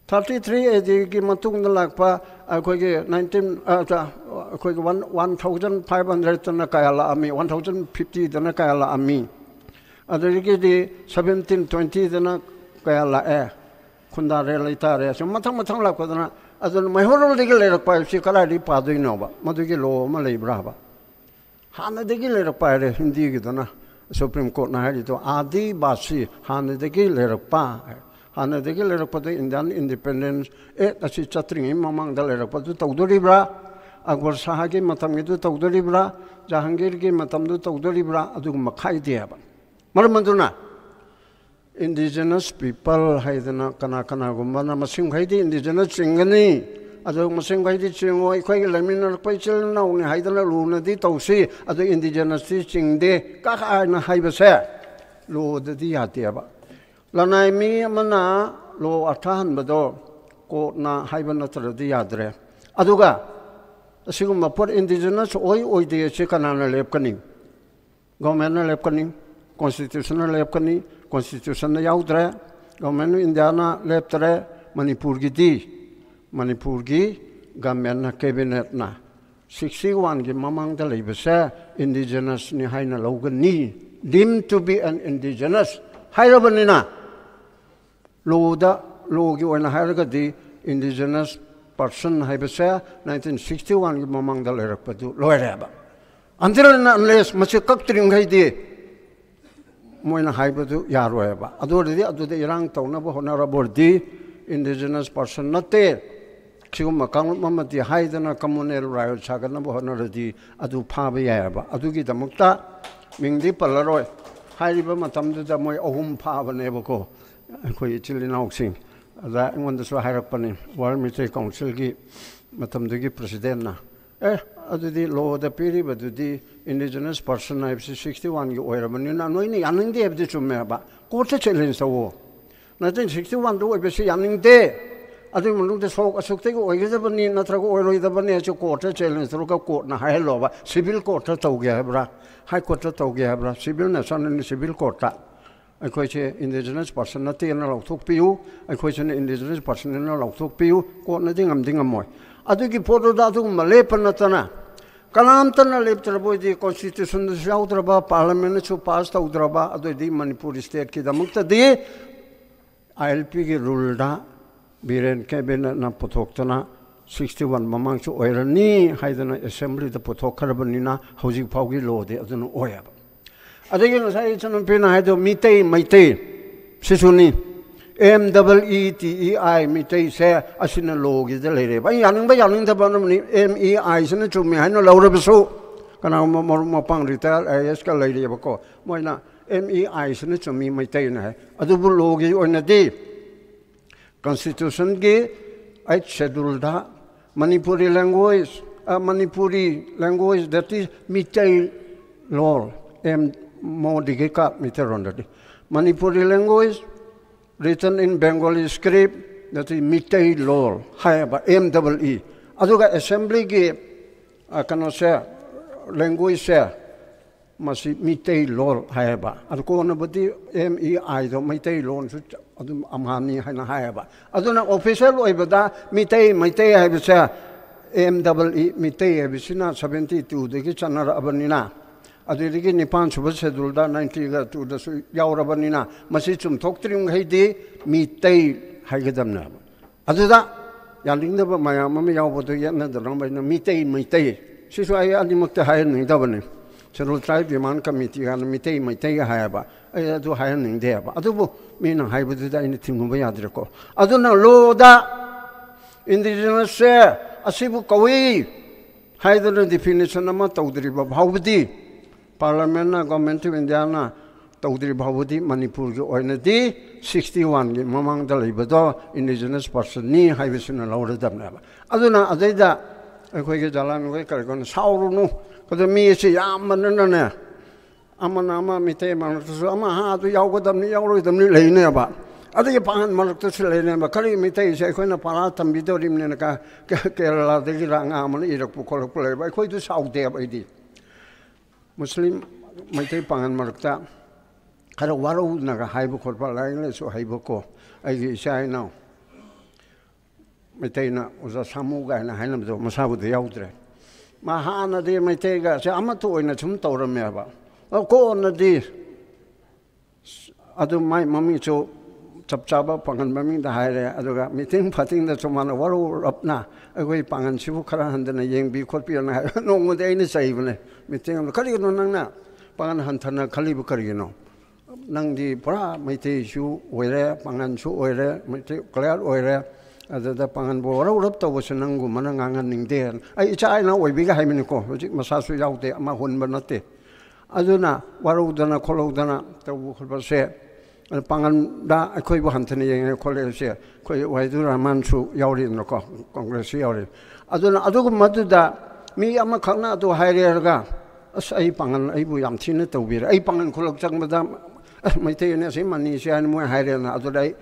33 ADꯒꯤ ꯃꯇꯨꯡꯗ ꯂꯥꯛꯄ ꯑꯩꯈꯣꯏꯒꯤ 1500ꯗꯅ ꯀꯌꯥ ꯂꯥꯛꯑꯝꯃꯤ 1050ꯗꯅ ꯀꯌా ꯂꯥꯛꯑꯝꯃꯤ ꯑꯗꯨꯗꯒꯤꯗꯤ 1720ꯗꯅ ꯀꯌꯥ ꯂꯥꯛꯑꯦ ꯈꯨꯟꯗꯥꯔꯦ ꯂꯩꯇꯥꯔꯦ ꯁꯨꯝ ꯃꯊꯪ ꯂꯥꯛꯄꯗꯅ ꯑꯗꯨꯅ ꯃꯩꯍꯧꯔꯣꯜꯗꯒꯤ ꯂꯩꯔꯛꯄ ꯍꯥꯏꯕꯁꯤ ꯀꯗꯥꯏꯗꯒꯤ ꯄꯥꯗꯣꯏꯅꯣꯕ ꯃꯗꯨꯒꯤ ꯂꯣ ꯑꯃ ꯂꯩꯕ꯭ꯔꯥꯕ ꯍꯥꯟꯅꯗꯒꯤ ꯂꯩꯔꯛꯄ ꯍꯥꯏꯔꯦ ꯍꯤꯟꯗꯤꯒꯤꯗꯅ ꯁꯨꯄ꯭ꯔꯤꯝ ꯀꯣꯔꯠꯅ ꯍꯥꯏꯔꯤꯗꯣ ꯑꯥꯗꯤꯕꯥꯁꯤ ꯍꯥꯟꯅꯗꯒꯤ ꯂꯩꯔꯛꯄ ꯍꯥꯟꯅꯗꯒꯤ ꯂꯩꯔꯛꯄꯗ ꯏꯟꯗꯤꯌꯥꯟ ꯏꯟꯗꯤꯄꯦꯟꯗꯦꯟꯁ ꯑꯦꯛ ꯑꯁꯤ ꯆꯠꯇ꯭ꯔꯤꯉꯩ ꯃꯃꯥꯡꯗ ꯂꯩꯔꯛꯄꯗꯨ ꯇꯧꯗꯣꯔꯤꯕ꯭ꯔꯥ ꯑꯛꯕꯔ ꯁꯥꯍꯒꯤ ꯃꯇꯝꯒꯤꯗꯨ ꯇꯧꯗꯣꯔꯤꯕ꯭ꯔꯥ ꯖꯍꯥꯡꯒꯤꯔꯒꯤ ꯃꯇꯝꯗꯨ ꯇꯧꯗꯣꯔꯤꯕ꯭ꯔꯥ ꯑꯗꯨꯒꯨꯝꯕ ꯈꯥꯏꯗꯦꯕ ꯃꯔꯝ ꯑꯗꯨꯅ ꯏꯟꯗꯤꯖꯤꯅꯁ ꯄꯤꯄꯜ ꯍꯥꯏꯗꯅ ꯀꯅꯥꯒꯨꯝꯕꯅ ꯃꯁꯤꯡꯈꯩꯗꯤ ꯏꯟꯗꯤꯖꯤꯅꯁ ꯆꯤꯡꯒꯅꯤ ꯑꯗꯨ ꯃꯁꯤꯡꯈꯩꯗꯤ ꯆꯤꯡꯉꯣ ꯑꯩꯈꯣꯏꯒꯤ ꯂꯩꯃꯤꯟꯅꯔꯛꯄ ꯏꯆꯤꯜ ꯏꯅꯥꯎꯅꯤ ꯍꯥꯏꯗꯅ ꯂꯨꯅꯗꯤ ꯇꯧꯁꯤ ꯑꯗꯨ ꯏꯟꯗꯤꯖꯤꯅꯁꯇꯤ ꯆꯤꯡꯗꯦ ꯀꯥꯏꯅ ꯍꯥꯏꯕꯁꯦ ꯂꯣꯗꯗꯤ ꯌꯥꯗꯦꯕ ꯂꯅꯥꯏ ꯃꯤ ꯑꯃꯅ ꯂꯣ ꯑꯔꯊꯍꯟꯕꯗꯣ ꯀꯣꯔꯠꯅ ꯍꯥꯏꯕ ꯅꯠꯇ꯭ꯔꯗꯤ ꯌꯥꯗ꯭ꯔꯦ ꯑꯗꯨꯒ ꯑꯁꯤꯒꯨꯝꯕ ꯄꯣꯠ ꯏꯟꯗꯤꯖꯤꯅꯁ ꯑꯣꯏꯗꯦ ꯑꯁꯤ ꯀꯅꯥꯅ ꯂꯦꯞꯀꯅꯤ ꯒꯣꯔꯃꯦꯟꯅ ꯂꯦꯞꯀꯅꯤ ꯀꯣꯟꯁꯇꯤꯇ꯭ꯌꯨꯁꯟꯅ ꯂꯦꯞꯀꯅꯤ ꯀꯣꯟꯁꯇꯤꯇ꯭ꯌꯨꯁꯟꯅ ꯌꯥꯎꯗ꯭ರೆ ꯒꯣꯔꯃꯦꯟ ꯏꯟꯗꯤꯌꯥꯅ ꯂꯦꯞꯇ꯭ರೆ ꯃꯅꯤꯄꯨꯔꯒꯤ ꯒꯚꯔꯟꯃꯦꯟꯠꯅ ꯀꯦꯕꯤꯅꯦꯠꯅ 61ꯒꯤ ꯃꯃꯥꯡꯗ ꯂꯩꯕꯁꯦ ꯏꯟꯗꯤꯖꯤꯅꯁꯅꯤ ꯍꯥꯏꯅ ꯂꯧꯒꯅꯤ deemed to be an indigenous ꯍꯥꯏꯔꯕꯅꯤꯅ ꯂꯣꯒꯤ ꯑꯣꯏꯅ ꯍꯥꯏꯔꯒꯗꯤ ꯏꯟꯗꯤꯖꯤꯅꯁ ꯄꯔꯁꯟ ꯍꯥꯏꯕꯁꯦ 1961ꯒꯤ ꯃꯃꯥꯡꯗ ꯂꯩꯔꯛꯄꯗꯨ ꯂꯣꯏꯔꯦꯕ until and unless ꯃꯁꯤ ꯀꯛꯇ꯭ꯔꯤꯉꯩꯗꯤ ꯃꯣꯏꯅ ꯍꯥꯏꯕꯗꯨ ꯌꯥꯔꯣꯏꯕ ꯑꯗꯨ ꯑꯣꯏꯔꯗꯤ ꯑꯗꯨꯗ ꯏꯔꯥꯡ ꯇꯧꯅꯕ ꯍꯣꯠꯅꯔꯕꯗꯤ ꯏꯟꯗꯤꯖꯤꯅꯁ ꯄꯔꯁꯟ ꯅꯠꯇꯦ ꯁꯤꯒꯨꯝꯕ ꯀꯥꯡꯂꯨꯞ ꯑꯃꯗꯤ ꯍꯥꯏꯗꯅ ꯀꯝꯃꯨꯅꯦꯜ ꯔꯥꯏꯠ ꯁꯥꯒꯠꯅꯕ ꯍꯣꯠꯅꯔꯗꯤ ꯑꯗꯨ ꯐꯥꯕ ꯌꯥꯏꯕ ꯑꯗꯨꯒꯤꯗꯃꯛꯇ ꯃꯤꯡꯗꯤ ꯄꯜꯂꯔꯣꯏ ꯍꯥꯏꯔꯤꯕ ꯃꯇꯝꯗꯨꯗ ꯃꯣꯏ 3 ꯐꯥꯕꯅꯦꯕꯀꯣ ꯑꯩꯈꯣꯏ ꯏꯆꯤꯜ ꯏꯅꯥꯎꯁꯤꯡ ꯑꯗ ꯑꯩꯉꯣꯟꯗꯁꯨ ꯍꯥꯏꯔꯛꯄꯅꯤ ꯋꯥꯔꯜ ꯃꯤꯂꯤꯇꯔꯤ ꯀꯥꯎꯟꯁꯤꯜꯒꯤ ꯃꯇꯝꯗꯨꯒꯤ ꯄ꯭ꯔꯦꯁꯤꯗꯦꯟꯠꯅ ꯑꯗꯨꯗꯤ ꯂꯣꯗ ꯄꯤꯔꯤꯕꯗꯨꯗꯤ ꯏꯟꯗꯤꯖꯤꯅꯁ ꯄꯔꯁꯟ ꯍꯥꯏꯕꯁꯤ 61ꯒꯤ ꯑꯣꯏꯔꯕꯅꯤꯅ ꯅꯣꯏꯅ ꯌꯥꯅꯤꯡꯗꯦ ꯍꯥꯏꯕꯗꯤ ꯆꯨꯝꯃꯦꯕ ꯀꯣꯔꯠꯇ ꯆꯦꯂꯦꯟꯖ ꯇꯧꯋꯣ 1961ꯗ ꯑꯣꯏꯕꯁꯤ ꯌꯥꯅꯤꯡꯗꯦ ꯑꯗꯨꯒꯤ ꯃꯅꯨꯡꯗ ꯁꯣꯛ ꯑꯁꯨꯛꯇꯒꯤ ꯑꯣꯏꯒꯗꯕꯅꯤ ꯅꯠꯇ꯭ꯔꯒ ꯑꯣꯏꯔꯣꯏꯗꯕꯅꯤ ꯍꯥꯏꯁꯨ ꯀꯣꯔꯠꯇ ꯆꯦꯂꯦꯟꯖ ꯇꯧꯔꯒ ꯀꯣꯔꯠꯅ ꯍꯥꯏꯍꯜꯂꯣꯕ ꯁꯤꯚꯤꯜ ꯀꯣꯔꯠꯇ ꯇꯧꯒꯦ ꯍꯥꯏꯕ꯭ꯔꯥ ꯍꯥꯏ ꯀꯣꯔꯠꯇ ꯇꯧꯒꯦ ꯍꯥꯏꯕ꯭ꯔꯥ ꯁꯤꯚꯤꯜ ꯅꯦꯁꯅꯦꯜ ꯁꯤꯚꯤꯜ ꯀꯣꯔꯠꯇ ꯑꯩꯈꯣꯏꯁꯦ ꯏꯟꯗꯤꯖꯤꯅꯁ ꯄꯔꯁꯟ ꯅꯠꯇꯦꯅ ꯂꯧꯊꯣꯛꯄꯤꯌꯨ ꯑꯩꯈꯣꯏꯁꯤꯅ ꯏꯟꯗꯤꯖꯤꯅꯁ ꯄꯔꯁꯟꯅ ꯂꯧꯊꯣꯛꯄꯤꯌꯨ ꯀꯣꯔꯠꯅꯗꯤ ꯉꯝꯃꯣꯏ ꯑꯗꯨꯒꯤ ꯄꯣꯠꯇꯨꯗ ꯑꯗꯨꯒꯨꯝꯕ ꯂꯦꯞꯄ ꯅꯠꯇꯅ ꯀꯅꯥꯝꯇꯅ ꯂꯦꯞꯇ꯭ꯔꯕ ꯑꯣꯏꯗꯤ ꯀꯣꯟꯁꯇꯤꯇ꯭ꯌꯨꯁꯟꯗꯁꯨ ꯌꯥꯎꯗ꯭ꯔꯕ ꯄꯥꯔꯂꯤꯌꯥꯃꯦꯟꯠꯅꯁꯨ ꯄꯥꯁ ꯇꯧꯗ꯭ꯔꯕ ꯑꯗꯨꯑꯣꯏꯗꯤ ꯃꯅꯤꯄꯨꯔ ꯁ꯭ꯇꯦꯠꯀꯤꯗꯃꯛꯇꯗꯤ ILPꯒꯤ ꯔꯨꯜꯗ ꯕꯤꯔꯦꯟ ꯀꯦꯕꯤꯅꯦꯠꯅ ꯄꯨꯊꯣꯛꯇꯅ 61 ꯃꯃꯥꯡꯁꯨ ꯑꯣꯏꯔꯅꯤ ꯍꯥꯏꯗꯅ ꯑꯦꯁꯦꯝꯕ꯭ꯂꯤꯗ ꯄꯨꯊꯣꯛꯈ꯭ꯔꯕꯅꯤ나 ꯍꯧꯖꯤꯛ ꯐꯥꯎꯒꯤ ꯂꯣꯗꯤ ꯑꯗꯨꯅ ꯑꯣꯏꯌꯦꯕ ꯑꯗꯒꯤ ꯉꯁꯥꯏ ꯏꯆꯟꯅꯨꯄꯤꯅ ꯍꯥꯏꯗꯣ ꯃꯩꯇꯩ ꯁꯤꯁꯨꯅꯤ MEETEI ꯃꯩꯇꯩꯁꯦ ꯑꯁꯤꯅ ꯂꯣꯒꯤꯗ ꯂꯩꯔꯦꯕ ꯑꯩ ꯌꯥꯅꯤꯡꯗꯕ ꯑꯃꯅꯤ MEIꯁꯤꯅ ꯆꯨꯝꯃꯦ ꯍꯥꯏꯅ ꯂꯧꯔꯕꯁꯨ ꯀꯅꯥꯒꯨꯝꯕ ꯃꯔꯨꯞ ꯃꯄꯥꯡ ꯔꯤꯇꯥꯌꯔ IASꯀ ꯂꯩꯔꯦꯕꯀꯣ ꯃꯣꯏꯅ MEIꯁꯤꯅ ꯆꯨꯝꯃꯤ ꯃꯩꯇꯩꯅ ꯍꯥꯏ ꯑꯗꯨꯕꯨ ꯂꯣꯒꯤ ꯑꯣꯏꯅꯗꯤ ꯀꯟꯁꯇꯤꯇ꯭ꯌꯨꯁꯟꯒꯤ 8th ꯁꯦꯗꯨꯜꯗ Manipuri language that is Meitei Lol ꯃꯣꯗꯤꯒꯤ ꯀꯥꯞ ꯃꯤꯇꯩꯔꯣꯟꯗꯗꯤ Manipuri language written in Bengali script that is Mitai law hayaba MEE aduga assembly gi kanose language se masi Mitai law hayaba adko na budi MEI do Mitai law su adum amhani haina hayaba aduna official oibada Mitai haibisa MEE Mitai habisina 72 degi chanar abanina ꯑꯗꯨꯗꯒꯤ 9 ꯁꯨꯕ ꯁꯦꯗꯨꯜꯗ 92ꯗꯁꯨ ꯌꯥꯎꯔꯕꯅꯤꯅ ꯃꯁꯤ ꯆꯨꯝꯊꯣꯛꯇ꯭ꯔꯤꯉꯩꯗꯤ ꯃꯤꯇꯩ ꯍꯥꯏꯒꯗꯕꯅꯦꯕ ꯑꯗꯨꯗ ꯌꯥꯅꯤꯡꯗꯕ ꯃꯌꯥꯝ ꯑꯃ ꯌꯥꯎꯕꯗꯨ ꯌꯦꯠꯅꯗꯅꯕ ꯃꯤꯇꯩ ꯁꯤꯁꯨ ꯑꯩ ꯑꯅꯤꯃꯛꯇ ꯍꯥꯏꯍꯟꯅꯤꯡꯗꯕꯅꯤ ꯁꯦꯗꯨꯜ ꯇ꯭ꯔꯥꯏꯕ ꯗꯤꯃꯥꯟ ꯀꯃꯤꯇꯤ ꯍꯥꯏꯅ ꯃꯤꯇꯩ ꯍꯥꯏꯌꯦꯕ ꯑꯩ ꯑꯗꯨ ꯍꯥꯏꯍꯟꯅꯤꯡꯗꯦꯕ ꯑꯗꯨꯕꯨ ꯃꯤꯅ ꯍꯥꯏꯕꯗꯨꯗ ꯑꯩꯅ ꯊꯤꯡꯉꯨꯕ ꯌꯥꯗ꯭ꯔꯦꯀꯣ ꯑꯗꯨꯅ ꯂꯣꯗ ꯏꯟꯗꯤꯖꯤꯅꯁꯁꯦ ꯑꯁꯤꯕꯨ ꯀꯧꯏ ꯍꯥꯏꯗꯅ ꯗꯤꯐꯤꯅꯤꯁꯟ ꯑꯃ ꯇꯧꯗ꯭ꯔꯤꯕ ꯐꯥꯎꯕꯗꯤ ꯄꯥꯔꯂꯤꯌꯥꯃꯦꯟꯠꯅ ꯒꯣꯔꯃꯦꯟꯠ ꯑꯣꯐ ꯏꯟꯗꯤꯌꯥꯅ ꯇꯧꯗ꯭ꯔꯤ ꯐꯥꯎꯕꯗꯤ ꯃꯅꯤꯄꯨꯔꯒꯤ ꯑꯣꯏꯅꯗꯤ 61ꯒꯤ ꯃꯃꯥꯡꯗ ꯂꯩꯕꯗꯣ ꯏꯟꯗꯤꯖꯤꯅꯁ ꯄꯔꯁꯟꯅꯤ ꯍꯥꯏꯕꯁꯤꯅ ꯂꯧꯔꯗꯕꯅꯦꯕ ꯑꯗꯨꯅ ꯑꯗꯩꯗ ꯑꯩꯈꯣꯏꯒꯤ ꯖꯂꯥꯟꯈꯣꯏ ꯀꯔꯤꯒꯣꯅ ꯁꯥꯎꯔꯨꯅꯨ 그래서 미시 야만는네 아마나마 밑에 말로서 아마 하도 야오거든요 야오거든요 레이네봐 아들이 방한 말로서 레이네봐 그리 밑에 이제 거기는 바라탄 미도림네가 깨라들이랑 아무는 이렇게 콜콜레바 거기도 사우대야 이디 무슬림 밑에 방한 말로다 가로 와로 나가 하이브 콜발라이네서 하이브고 아이기 샤이나 밑에나 우사 사무가나 하는데도 무사부도 야오드래 마하나디 밑에가 제 아무도 오이나 좀 떠오르면 봐 고나디 아주 마이 몸이 저 잡잡아 방한 몸이 다 하래 아주가 미팅 파팅도 좀 하나 와로 없나 거기 방한 시부카라 한데는 영비 콜피나 농무대 있는 사이브네 미팅은 가리고 나나 방한 한타나 칼리브 가리기노 낭디 보라 밑에 슈 오이래 방한 슈 오이래 밑에 클리어 오이래 아저다 방한 보라 어렵다 보시는 거 만한 강한 닝데 아이 차이나 오이비가 하면고 지금 마사수 야우데 아마 혼번었대 아주나 와로우다나 콜로우다나 또 콜버세 방한다 거의 한테는 영에 콜레세 거의 와이드라만수 야우리는 거 콩그레스 야우리 아주나 아주고 맞다 미 아마 강나도 하이레가 아이 방한 아이부 양치는 또 비라 아이 방한 콜럭장마다 마이테네 세만니시안 뭐 하이레나 아주다이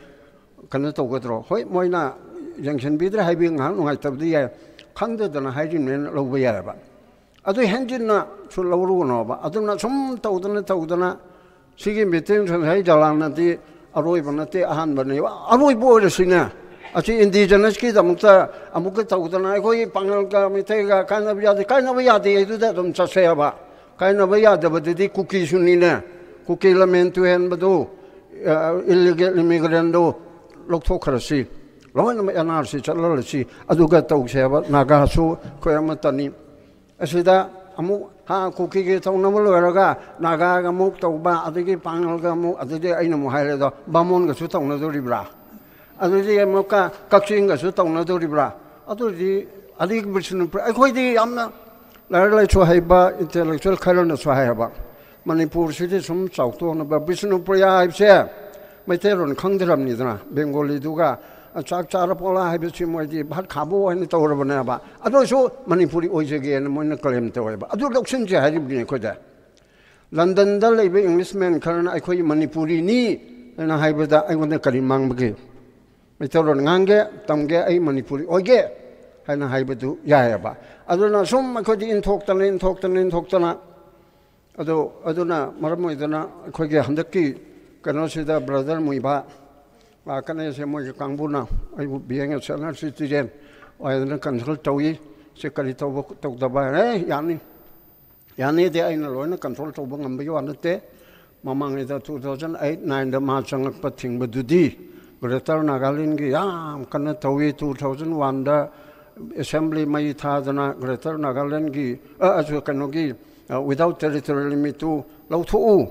간나 또 거들어 호이 뭐이나 정신비들 하이빙 하는 거 때부터 강도들은 하이리는 로브야 봐 아주 현진나 출라오르고 나와 아주나 좀 떠오드나 시기 미팅 전 해이 잘하는데 아로이 번한테 아한 번에 아로이 보여주시네 아주 인디저너스키 담다 아무것도 떠오드나 거기 방을가 밑에가 가나비야데 이두다 좀 자세야 봐 가나비야데 버디 쿠키 순이네 쿠키 라멘투 hen바도 일리겔 이미그랜도 록토크라시 로이는 에너지 잘라르시 아두가 떠오셔봐 나가수 코야마타니 아시다 아무 하 쿠키게 통나물 거라가 나가가 목 떠봐 아들이 방을가 목 아들이 아이는 뭐 하려도 바몬가 수 통나들이브라 아들이 뭐가 각신가 수 통나들이브라 아들이 아들이 무슨 거기 암나 나를 좋아해봐 인텔렉츄얼 카르나 좋아해봐 마니푸르 시티 좀 싸우도는 바 비스누 프리아 입세 메테론 강들합니다 벵골리두가 짝짜라 볼라 하비치 뭐지 발 가보 하는 떠오르네 봐 아도쇼 마니푸리 오이제게는 뭐는 클레임 떠오르봐 아도 럭신지 하리브네 거다 런던다 레베 잉글리스맨 카르나 아이코이 마니푸리니 나 하이버다 아이고네 카리망베게 메테론 ngange tamge ai manipuri oge 하나 하이버도 야야봐 아도나 좀 거기 인톡다나 아도나 말모이더나 거기 한덕기 그노시다 브라더 무이바 아까네서 뭐 강부나 아이고 비행에 살날 수 있지 와이드는 컨트롤 타위 세카리 타고 똑다바 야니 데 아이나 로이나 컨트롤 타고 감비요 안데 마망에다 2008 9다 마창 퍼팅 버두디 그랬다 나갈린게 야 칸나 타위 2001다 assembly mai thadana greater nagaland gi asu kanogi without territorial limit to lauthu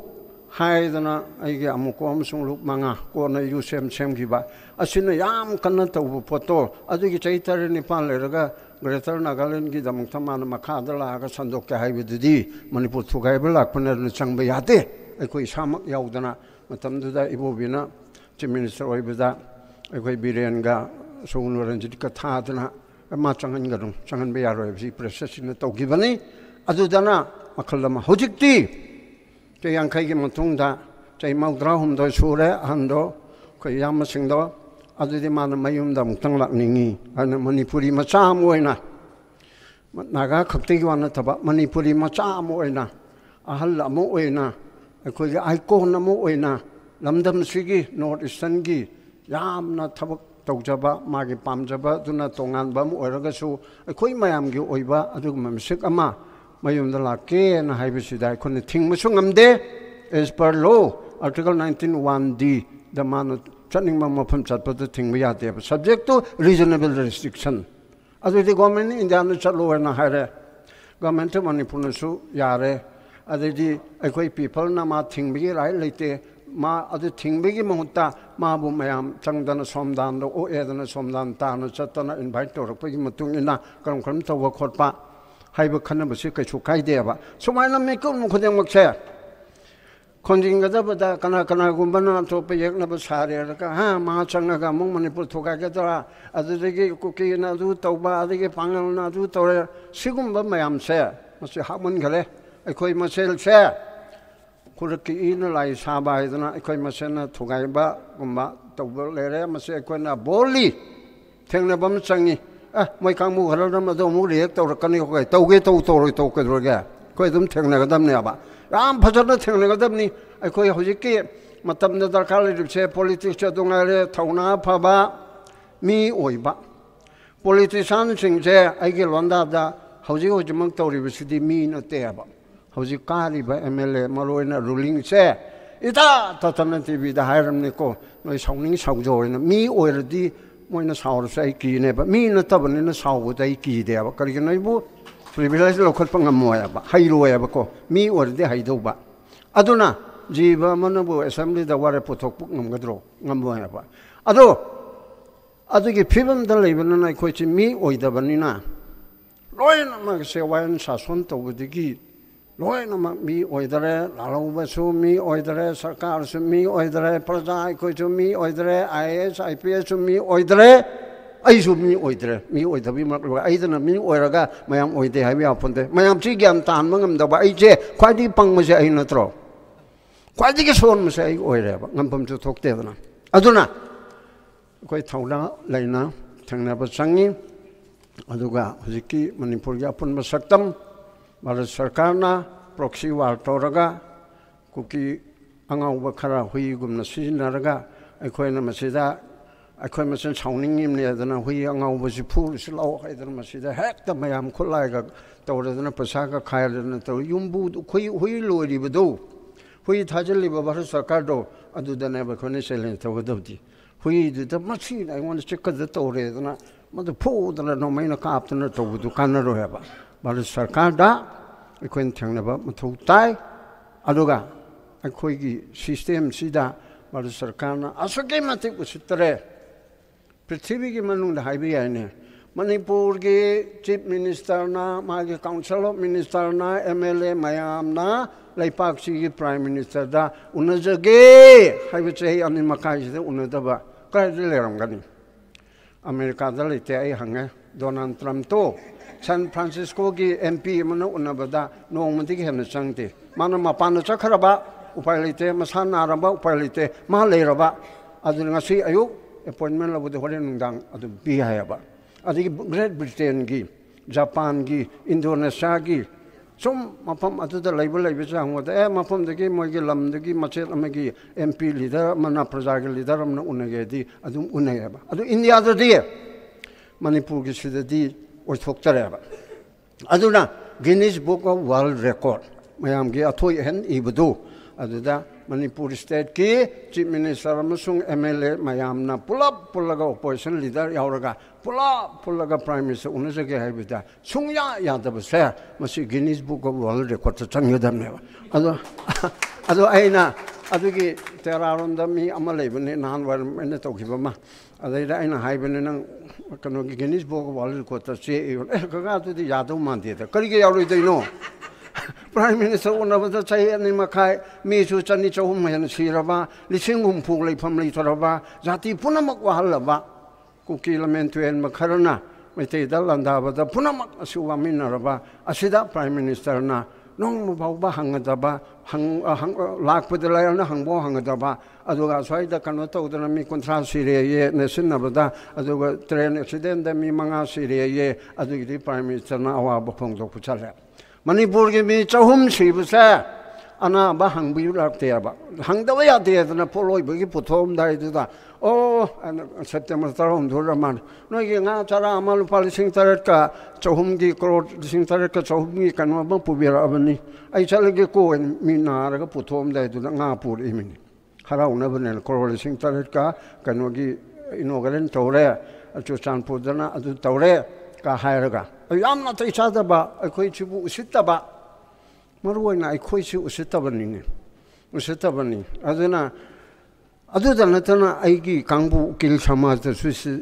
haidana aige amuko amsung lup manga ko na usem sem gi ba asina yam kanna taw photo adugi chaitar ni pan leraga greater nagaland gi damang thamana makha dala ga sandok ka haibidi manipur thugai bela kunar ni changba yate aikoi samak yaudana matamduda ibobina chief minister oibida aikoi birenga sungnuranjit ka thadana 마창한 거는 창한 배야로 없이 프로세스는 또 기반이 아주잖아 막걸라마 호직디 저 양카이게 모통다 저희 마우드라홈도 수레 한도 그 야마싱도 아주디 많은 마이움다 묵탕락닝이 하는 머니푸리 마차 모이나 나가 극대기 왔나 타봐 머니푸리 마차 모이나 아할라 모이나 거기 아이코나 모이나 남담시기 노르이스턴기 야암나 타박 tawjaba magi pamjaba duna tongan bam oiragasu koi mayam gi oiba adugum misik ama mayum dala ke na haibisida kon thingmusu ngamde as per law article 19(1)(d) the man channing mapam chatpa thingmu yate subject to reasonable restriction adu the government india no chalo na hare government manipunasu yare adu di akoi people na ma thingbi rai leite 마 아주 팅백이 먹었다 마부 마ям 장단의 som단도 오에드는 som단 단의 쳤다나 인바이트로 거기 뭐뚱이나 그럼 더 워크바 하이브 칸는 것이 그 주가이 돼봐 소말은 메고 그냥 먹세 ꯈꯣꯟꯖꯤꯟꯒꯗꯕꯗ ꯀꯅꯥꯒꯨꯝꯕꯅ ꯑꯇꯣꯞꯄ ꯌꯦꯛꯅꯕ ꯁꯥꯔꯦꯔꯒ ꯃꯥ ꯆꯪꯉꯒ ꯑꯃꯨꯛ ꯃꯅꯤꯄꯨꯔ ꯊꯨꯒꯥꯏꯒꯗ꯭ꯔꯥ ꯑꯗꯨꯗꯒꯤ ꯀꯨꯀꯤꯅ ꯑꯗꯨ ꯇꯧꯕ ꯑꯗꯒꯤ ꯄꯥꯡꯒꯜꯅ ꯑꯗꯨ ꯇꯧꯔꯦ ꯁꯤꯒꯨꯝꯕ ꯃꯌꯥꯝꯁꯦ ꯃꯁꯤ ꯍꯥꯞꯃꯟꯈꯔꯦ ꯑꯩꯈꯣꯏ ꯃꯁꯦꯜꯁꯦ ꯈꯨꯔꯛꯀꯤ ꯏꯅ ꯂꯥꯏ ꯁꯥꯕ ꯍꯥꯏꯗꯅ ꯑꯩꯈꯣꯏ ꯃꯁꯦꯜꯅ ꯊꯨꯒꯥꯏꯕꯒꯨꯝꯕ ꯇꯧꯕ ꯂꯩꯔꯦ ꯃꯁꯤ ꯑꯩꯈꯣꯏꯅ ꯕꯣꯜꯂꯤ ꯊꯦꯡꯅꯕ ꯑꯃ ꯆꯪꯉꯤ ꯃꯣꯏ ꯀꯥꯡꯕꯨ ꯈꯔꯅ ꯃꯗꯨ ꯑꯃꯨꯛ ꯔꯤꯌꯦꯛ ꯇꯧꯔꯛꯀꯅꯤ ꯇꯧꯒꯦ ꯇꯧꯔꯣꯏ ꯇꯧꯒꯗꯧꯔꯒꯦ ꯑꯩꯈꯣꯏ ꯑꯗꯨꯝ ꯊꯦꯡꯅꯒꯗꯕꯅꯦꯕ ꯌꯥꯝ ꯐꯖꯅ ꯊꯦꯡꯅꯒꯗꯕꯅꯤ ꯑꯩꯈꯣꯏ ꯍꯧꯖꯤꯛꯀꯤ ꯃꯇꯝꯗ ꯗꯔꯀꯥꯔ ꯂꯩꯔꯤꯕꯁꯦ ꯄꯣꯂꯤꯇꯤꯛꯁ ꯑꯗꯨ ꯉꯥꯏꯔꯦ ꯊꯧꯅꯥ ꯐꯕ ꯃꯤ ꯑꯣꯏꯕ ꯄꯣꯂꯤꯇꯤꯁꯤꯌꯥꯟꯁꯤꯡꯁꯦ ꯑꯩꯒꯤ ꯂꯣꯟꯗꯥꯗ ꯍꯧꯖꯤꯛꯃꯛ ꯇꯧꯔꯤꯕꯁꯤꯗꯤ ꯃꯤ ꯅꯠꯇꯦꯕ ꯍꯧꯖꯤꯛ ꯀꯥꯔꯤꯕ MLA ꯃꯔꯨꯑꯣꯏꯅ ꯔꯨꯂꯤꯡꯁꯦ 이다 따뜻한 TV다 하이람니고 너희 성능이 사우저오이나 미 오이르디 뭐이나 사우르서 이기네바 미는 따버니는 사우보다 이기대야 그러게 너희 뭐 프리빌레이즈 로컬 빵가 뭐야 봐 하이로야 봐고 미 오이르디 하이도바 아도나 지바만은 뭐 어셈블리다 와레 포톡북 넘거드로 넘뭐야 봐 아도게 피범들 이번은 아이 코치 미 오이다버니나 로이나 막 세와인 사손 또부디기 लोग मी ओइदरे लालूबसु मी ओइदरे सरकार सु मी ओइदरे प्रजा कोई सु मी ओइदरे IAS IPS सु मी ओइदरे आइसु मी ओइदबी मतलब आइदना मी ओइरगा मयाम ओइदे हाबि आफोंदे मयाम ची ग्यान तान मंगमदबा आइजे ख्वाइदि पंगमसे आइ नत्रो ख्वाइदि के सोन मसे आइ ओइरेबा ngambam chu thokteदना अदुना कोई थौना लेना थंगनाबा संगी अदुगा हुजिकी मणिपुर या पुन मसक्तम भारत सरकार ना प्रॉक्सी वार तौरगा कुकी अंगाउब खरा हुईगुमना सिजिनारगा अखोयना मसिदा अखोय मसन साउनिंगिमने अदना हुई अंगाउबसि फुलसि लाव हायदना मसिदा हेक्ता मयाम खुलायगा तौरदना पसागा खायदना तौ युम्बु हुई लोरिबदो हुई थाजलिबा भारत सरकार दो अदुदने बखोने सेलेन तौगदबदि हुई दुदा मछि आइवन चेकद तौरेदना मदु फुदना नोमैना कापतना तौबदु कानरो हेबा भारत सरकार दा अखोइन थेंगनबा मथौ ताई अदुगा अखोइगी सिस्टम सिदा भारत सरकार ना असुके मतिक उसितरे पृथ्वी की मनुंग हाइबे याने मणिपुर के चीफ मिनिस्टर ना मागे काउंसिल ऑफ मिनिस्टर ना MLA मयाम ना लैपाक्षी की प्राइम मिनिस्टर दा उनजगे हाइबे चेही अनि मकाई से उनदबा कायदे लेरंगनी अमेरिका दा लेते आई हंगे डोनाल्ड ट्रम्प तो सान फ्रांसिस्को की MP मन उन्नबदा नोंमति के हेन चंगते मानो मपान चखरबा उपाय लेते मसा नारबा उपाय लेते मा लेरबा अदु ngasi अयु अपॉइंटमेंट लबदे होरे नुंदांग अदु बि हायबा अदि ग्रेट ब्रिटेन की जापान की इंडोनेशिया की सुम मफम अदुदा लैबे चांगोदा मफम दगी मोइगे लमदगी मचेत अमगी MP लीडर मना प्रजा के लीडर अमन उनगेदी अदु उनगेबा अदु इंडिया ददी मणिपुर की सिददी ओथोक्तरेबा अदुना Guinness book of world record मयाम के अथोय हेन इबदु अदुदा मणिपुर स्टेट की चीफ मिनिस्टर अमसुंग MLA मयामना पुलगा ओपोजिशन लीडर यावरगा पुलगा प्राइम मिनिस्टर उनजगे हाइबदा सुंगया यादबसे मसी Guinness book of world record चंगदमनेबा अदु आइना अदुगी तेरारोंदा मी अमा लेबने नान वर मैंने तोखिबमा अदैदा आइना हाइबने नंग कनोगी Guinness book of world record चे कगा तुदी यादव मानदेदा करिगे यावरिदैनो प्राइम मिनिस्टर उनबदा चाहि अनि मखाय मीसु चनि चहुम हेन सिरबा लिसिंग हुमफु लेफम लेथरबा जाति पुनमक वहलबा कुकी लमेंटुएन मखरना मैतेदा लंदाबदा पुनमक असुवा मिनरबा असिदा प्राइम मिनिस्टर ना नोंग बावबा हंगदबा हंग लाखपद लायना हंगबो हंगदबा अदुगा स्वाइदा कनो तौदना मी कुंत्रा सिरे ये नेशनबदा अदुगा ट्रेन एक्सीडेंट मी मंगा सिरे ये अदुगी प्राइम मिनिस्टर ना अवाब फोंदो पुचले मणिपुर के मी चहुम सिबसे अना बा हंगबियु लाक्तेबा हंगदबा यादेदना पोलोइबगी पुथोम दाइदुदा ओ September 3 धुरमान नोगी nga chara amal palising taret ka chahum gi crore sing taret ka chahum gi kanwa ba pubira abani ai chalge ko mi nar ga puthom dai du nga pur imini harauna bane crore sing taret ka kanwa gi inauguration tore chu chanpur dana adu tore ka hairaga yamna tai chada ba akhoi chibu usitta ba maruina akhoi chi usitta bani aduna अदुदा नतना आइगी कांगबु किल समाज the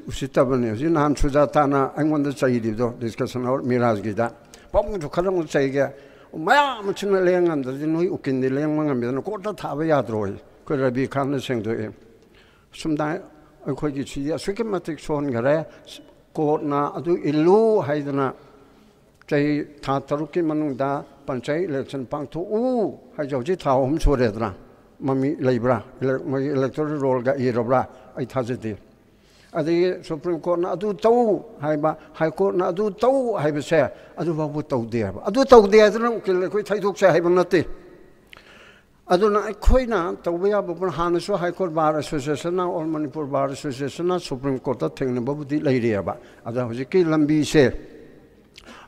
उसितबने जिन हान सुजाताना आंगोंद चाहिदिदो discussion और मिराज गिदा पम जो खरम चाहिगे ꯃꯌꯥꯝ ꯆꯤꯡꯅ ꯂꯦꯡꯉꯝꯗꯗꯤ ꯅꯣꯏ ꯎꯀꯤꯟꯗꯤ ꯂꯦꯡꯕ ꯉꯝꯃꯤꯗꯅ ꯀꯣꯔꯠꯇ ꯊꯥꯕ ꯌꯥꯗ꯭ꯔꯣ ꯑꯩꯈꯣꯏ ꯔꯕꯤ ꯈꯥꯟꯅ ꯁꯦꯡꯗꯣꯛꯑꯦ ꯁꯨꯝꯗ ꯑꯩꯈꯣꯏꯒꯤ ꯁꯤꯗꯤ ꯑꯁꯨꯛꯀꯤ ꯃꯇꯤꯛ ꯁꯣꯟꯈꯔꯦ ꯀꯣꯔꯠꯅ ꯑꯗꯨ ꯏꯜꯂꯨ ꯍꯥꯏꯗꯅ ꯆꯍꯤ ꯊꯥ 6ꯀꯤ ꯃꯅꯨꯡꯗ ꯄꯟꯆꯥꯌꯠ ꯏꯂꯦꯛꯁꯟ ꯄꯥꯡꯊꯣꯛꯎ ꯍꯥꯏꯁꯦ ꯍꯧꯖꯤꯛ ꯊꯥ 3 ꯁꯨꯔꯦꯗꯅ ꯃꯃꯤ ꯂꯩꯕ꯭ꯔꯥ ꯃꯣꯏꯒꯤ ꯏꯂꯦꯛꯇꯣꯔꯦꯜ ꯔꯣꯜꯒ ꯏꯔꯕ꯭ꯔꯥ ꯑꯩ ꯊꯥꯖꯗꯦ ꯑꯗꯒꯤ ꯁꯨꯄ꯭ꯔꯤꯝ ꯀꯣꯔꯠꯅ ꯑꯗꯨ ꯇꯧ ꯍꯥꯏꯕ ꯍꯥꯏ ꯀꯣꯔꯠꯅ ꯑꯗꯨ ꯇꯧ ꯍꯥꯏꯕꯁꯦ ꯑꯗꯨꯐꯥꯎꯕ ꯇꯧꯗꯦ ꯍꯥꯏꯕ ꯑꯗꯨ ꯇꯧꯗꯦ ꯍꯥꯏꯗꯅ ꯎꯀꯤꯜ ꯑꯩꯈꯣꯏ ꯊꯩꯗꯣꯛꯁꯦ ꯍꯥꯏꯕ ꯅꯠꯇꯦ ꯑꯗꯨꯅ ꯑꯩꯈꯣꯏꯅ ꯇꯧꯕ ꯌꯥꯕ ꯍꯥꯟꯅꯁꯨ ꯍꯥꯏ ꯀꯣꯔꯠ ꯕꯥꯔ ꯑꯦꯁꯣꯁꯤꯌꯦꯁꯟꯅ ꯑꯣꯜ ꯃꯅꯤꯄꯨꯔ ꯕꯥꯔ ꯑꯦꯁꯣꯁꯤꯌꯦꯁꯟꯅ ꯁꯨꯄ꯭ꯔꯤꯝ ꯀꯣꯔꯠꯇ ꯊꯦꯡꯅꯕꯕꯨꯗꯤ ꯂꯩꯔꯤꯑꯕ ꯑꯗ ꯍꯧꯖꯤꯛꯀꯤ ꯂꯝꯕꯤꯁꯦ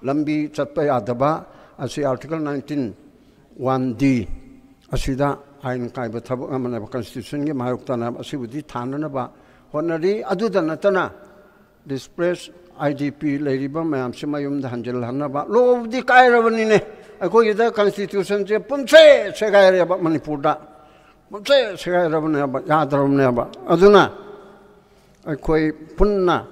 ꯂꯝꯕꯤ ꯆꯠꯄ ꯌꯥꯗꯕ ꯑꯁꯤ ꯑꯥꯔꯇꯤꯀꯜ 19(1)(d) ꯑꯁꯤꯗ 아인 까이버 타복 아마나 컨스티튜션게 마욕다나 아시부디 타나나바 호나리 아두다 나타나 디스프레스 IDP 레리바 마얌 시마욤다 한젤 하나바 로브디 까이러버니네 거기다 컨스티튜션 제 뿜체 세가야바 마니푸르다 뿜체 세가야바네 야드럽네바 아두나 거기 분나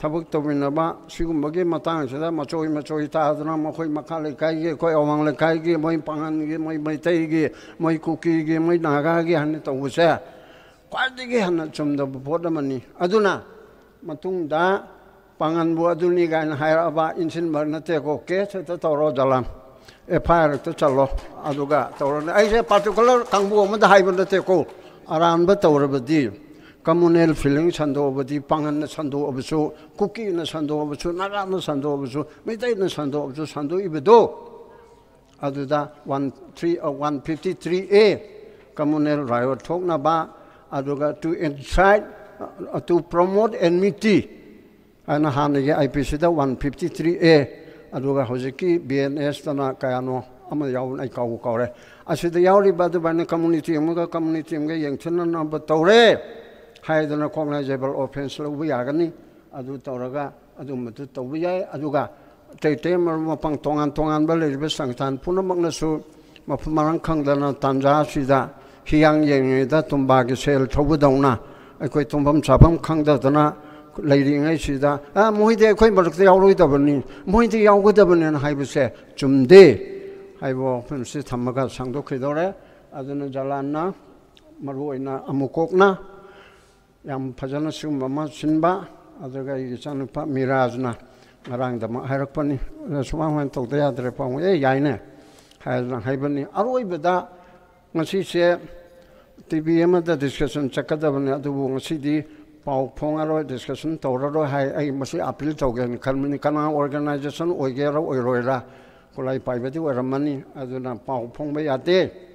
타복 떠비나바 시금먹이 마땅하다 마초이 타하드나 마코이 마칼레 까이게 거기 어망레 까이게 뭐이 빵한게 뭐이 테이게 뭐이 쿠키게 뭐이 나가게 하는 또우세 꽈디게 하나 좀더 보다만이 아두나 마퉁다 빵한부 아두니가 하야바 인신 머나테고 깨서도 떨어져람 에파르도 잘로 아두가 떨어네 아이제 파티큘러 강부 오면다 하이번데고 아란바 떨어버디 communal feeling sandoobadi pangan sandoobsu cookie na sandoobsu naga na sandoobsu mitai na sandoobsu sando ibedo aduda 153A communal riot thok na ba aduga to incite to promote enmity ana hanige IPC da 153A aduga hojiki BNS tana kayano ama yaun ai kaure asida yauri badu bana community amuga community amga yengchana na ba tawre 하이드나 cognizable offense 로 야가니 아주 떠라가 아주 뭐도 떠비야 아주가 때때머 뭐방 동안 벌레를 상탄 puno 먹나수 뭐 마랑 캉다나 단자시다 희양영에다 돈바기 셀 초부동나 거기 돈범 잡음 캉다더나 레이링에 시다 아 모이데 거기 버럭도 야오로이다 버니 모이데 야오거다 버니는 하이브세 좀데 하이보 펜스 탐마가 상독해도래 아주는 잘났나 마루이나 아무곡나 ꯌꯥꯝ ꯐꯖꯅ ꯁꯤꯒꯨꯝꯕ ꯑꯃ ꯁꯤꯟꯕ ꯑꯗꯨꯒ ꯑꯩꯒꯤ ꯏꯆꯥꯅꯨꯄꯥ ꯃꯤꯔꯥꯖꯅ ꯉꯔꯥꯡꯗ ꯑꯃ ꯍꯥꯏꯔꯛꯄꯅꯤ ꯁꯨꯃꯥꯏꯅ ꯇꯧꯗ ꯌꯥꯗ꯭ꯔꯦ ꯄꯥꯎ ꯌꯥꯏꯅꯦ ꯍꯥꯏꯗꯅ ꯍꯥꯏꯕꯅꯤ ꯑꯔꯣꯏꯕꯗ ꯉꯁꯤꯁꯦ ꯇꯤꯚꯤ ꯑꯃꯗ ꯗꯤꯁꯀꯁꯟ ꯆꯠꯀꯗꯕꯅꯤ ꯑꯗꯨꯕꯨ ꯉꯁꯤꯗꯤ ꯄꯥꯎ ꯐꯣꯡꯉꯔꯣꯏ ꯗꯤꯁꯀꯁꯟ ꯇꯧꯔꯔꯣꯏ ꯍꯥꯏ ꯑꯩ ꯃꯁꯤ ꯑꯄꯤꯜ ꯇꯧꯒꯦꯅ ꯈꯟꯕꯅꯤ ꯀꯅꯥ ꯑꯣꯔꯒꯅꯥꯏꯖꯦꯁꯟ ꯑꯣꯏꯒꯦꯔꯥ ꯑꯣꯏꯔꯣꯏꯔꯥ ꯈꯨꯠꯂꯥꯏ ꯄꯥꯏꯕꯗꯤ ꯑꯣꯏꯔꯝꯃꯅꯤ ꯑꯗꯨꯅ ꯄꯥꯎ ꯐꯣꯡꯕ ꯌꯥꯗꯦ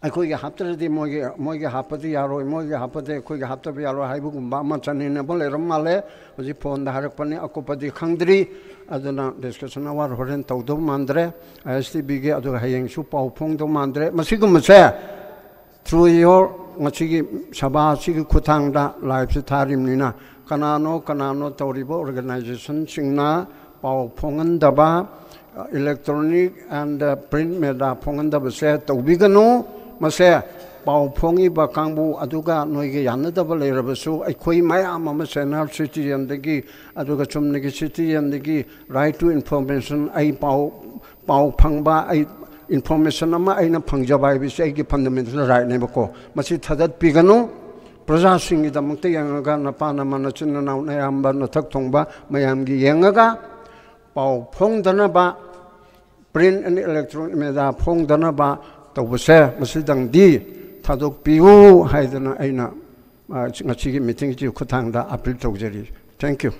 ꯑꯩꯈꯣꯏꯒꯤ ꯍꯥꯞꯇ꯭ꯔꯗꯤ ꯃꯣꯏꯒꯤ ꯍꯥꯞꯄꯗꯤ ꯌꯥꯔꯣꯏ ꯃꯣꯏꯒꯤ ꯍꯥꯞꯄꯗꯤ ꯑꯩꯈꯣꯏꯒꯤ ꯍꯥꯞꯇꯕ ꯌꯥꯔꯣꯏ ꯍꯥꯏꯕꯒꯨꯝꯕ ꯑꯃ ꯆꯠꯅꯤꯡꯅꯕ ꯂꯩꯔꯝ ꯃꯥꯜꯂꯦ ꯍꯧꯖꯤꯛ ꯐꯣꯟꯗ ꯍꯥꯏꯔꯛꯄꯅꯤ ꯑꯀꯨꯞꯄꯗꯤ ꯈꯪꯗ꯭ꯔꯤ ꯑꯗꯨꯅ ꯗꯤꯁꯀꯁꯟ ꯑꯋꯥꯔ ꯍꯣꯔꯦꯟ ꯇꯧꯗꯧ ꯃꯥꯟꯗ꯭ꯔꯦ ISTBꯒꯤ ꯑꯗꯨꯒ ꯍꯌꯦꯡꯁꯨ ꯄꯥꯎ ꯐꯣꯡꯗꯧ ꯃꯥꯟꯗ꯭ꯔꯦ ꯃꯁꯤꯒꯨꯝꯕꯁꯦ through your ꯉꯁꯤꯒꯤ ꯁꯚꯥ ꯑꯁꯤꯒꯤ ꯈꯨꯠꯊꯥꯡꯗ ꯂꯥꯏꯚꯁꯤ ꯊꯥꯔꯤꯕꯅꯤꯅ ꯀꯅꯥꯅꯣ ꯇꯧꯔꯤꯕ ꯑꯣꯔꯒꯅꯥꯏꯖꯦꯁꯟꯁꯤꯡꯅ ꯄꯥꯎ ꯐꯣꯡꯍꯟꯗꯕ electronic and print media ꯐꯣꯡꯍꯟꯗꯕꯁꯦ ꯇꯧꯕꯤꯒꯅꯨ ꯃꯁꯦ ꯄꯥꯎ ꯐꯣꯡꯉꯤꯕ ꯀꯥꯡꯕꯨ ꯑꯗꯨꯒ ꯅꯣꯏꯒꯤ ꯌꯥꯅꯗꯕ ꯂꯩꯔꯕꯁꯨ ꯑꯩꯈꯣꯏ ꯃꯌꯥꯝ ꯑꯃ ꯁꯦꯅꯤꯌꯔ ꯁꯤꯇꯤꯖꯦꯟꯗꯒꯤ ꯑꯗꯨꯒ ꯆꯨꯝꯅꯒꯤ ꯁꯤꯇꯤꯖꯦꯟꯗꯒꯤ ꯔꯥꯏꯠ ꯇꯨ ꯏꯟꯐꯣꯔꯃꯦꯁꯟ ꯑꯩ ꯄꯥꯎ ꯐꯪꯕ ꯑꯩ ꯏꯟꯐꯣꯔꯃꯦꯁꯟ ꯑꯃ ꯑꯩꯅ ꯐꯪꯖꯕ ꯍꯥꯏꯕꯁꯤ ꯑꯩꯒꯤ ꯐꯟꯗꯥꯃꯦꯟꯇꯦꯜ ꯔꯥꯏꯠꯅꯦꯕꯀꯣ ꯃꯁꯤ ꯊꯥꯗꯠꯄꯤꯒꯅꯨ ꯄ꯭ꯔꯖꯥꯁꯤꯡꯒꯤꯗꯃꯛꯇ ꯌꯦꯡꯉꯒ ꯅꯄꯥ ꯅꯃꯥ ꯅꯆꯤꯟ ꯅꯅꯥꯎ ꯅꯌꯥꯝꯕ ꯅꯊꯛ ꯊꯣꯡꯕ ꯃꯌꯥꯝꯒꯤ ꯌꯦꯡꯉꯒ ꯄꯥꯎ ꯐꯣꯡꯗꯅꯕ print and electronic media ꯐꯣꯡꯗꯅꯕ ꯇꯧꯕꯁꯦ ꯃꯁꯤꯗꯪꯗꯤ ꯊꯥꯗꯣꯛꯄꯤꯌꯨ ꯍꯥꯏꯗꯅ ꯑꯩꯅ ꯉꯁꯤꯒꯤ ꯃꯤꯇꯤꯡꯒꯤ ꯈꯨꯠꯊꯥꯡꯗ ꯑꯄꯤꯜ ꯇꯧꯖꯔꯤ ꯊꯦꯡꯛ ꯌꯨ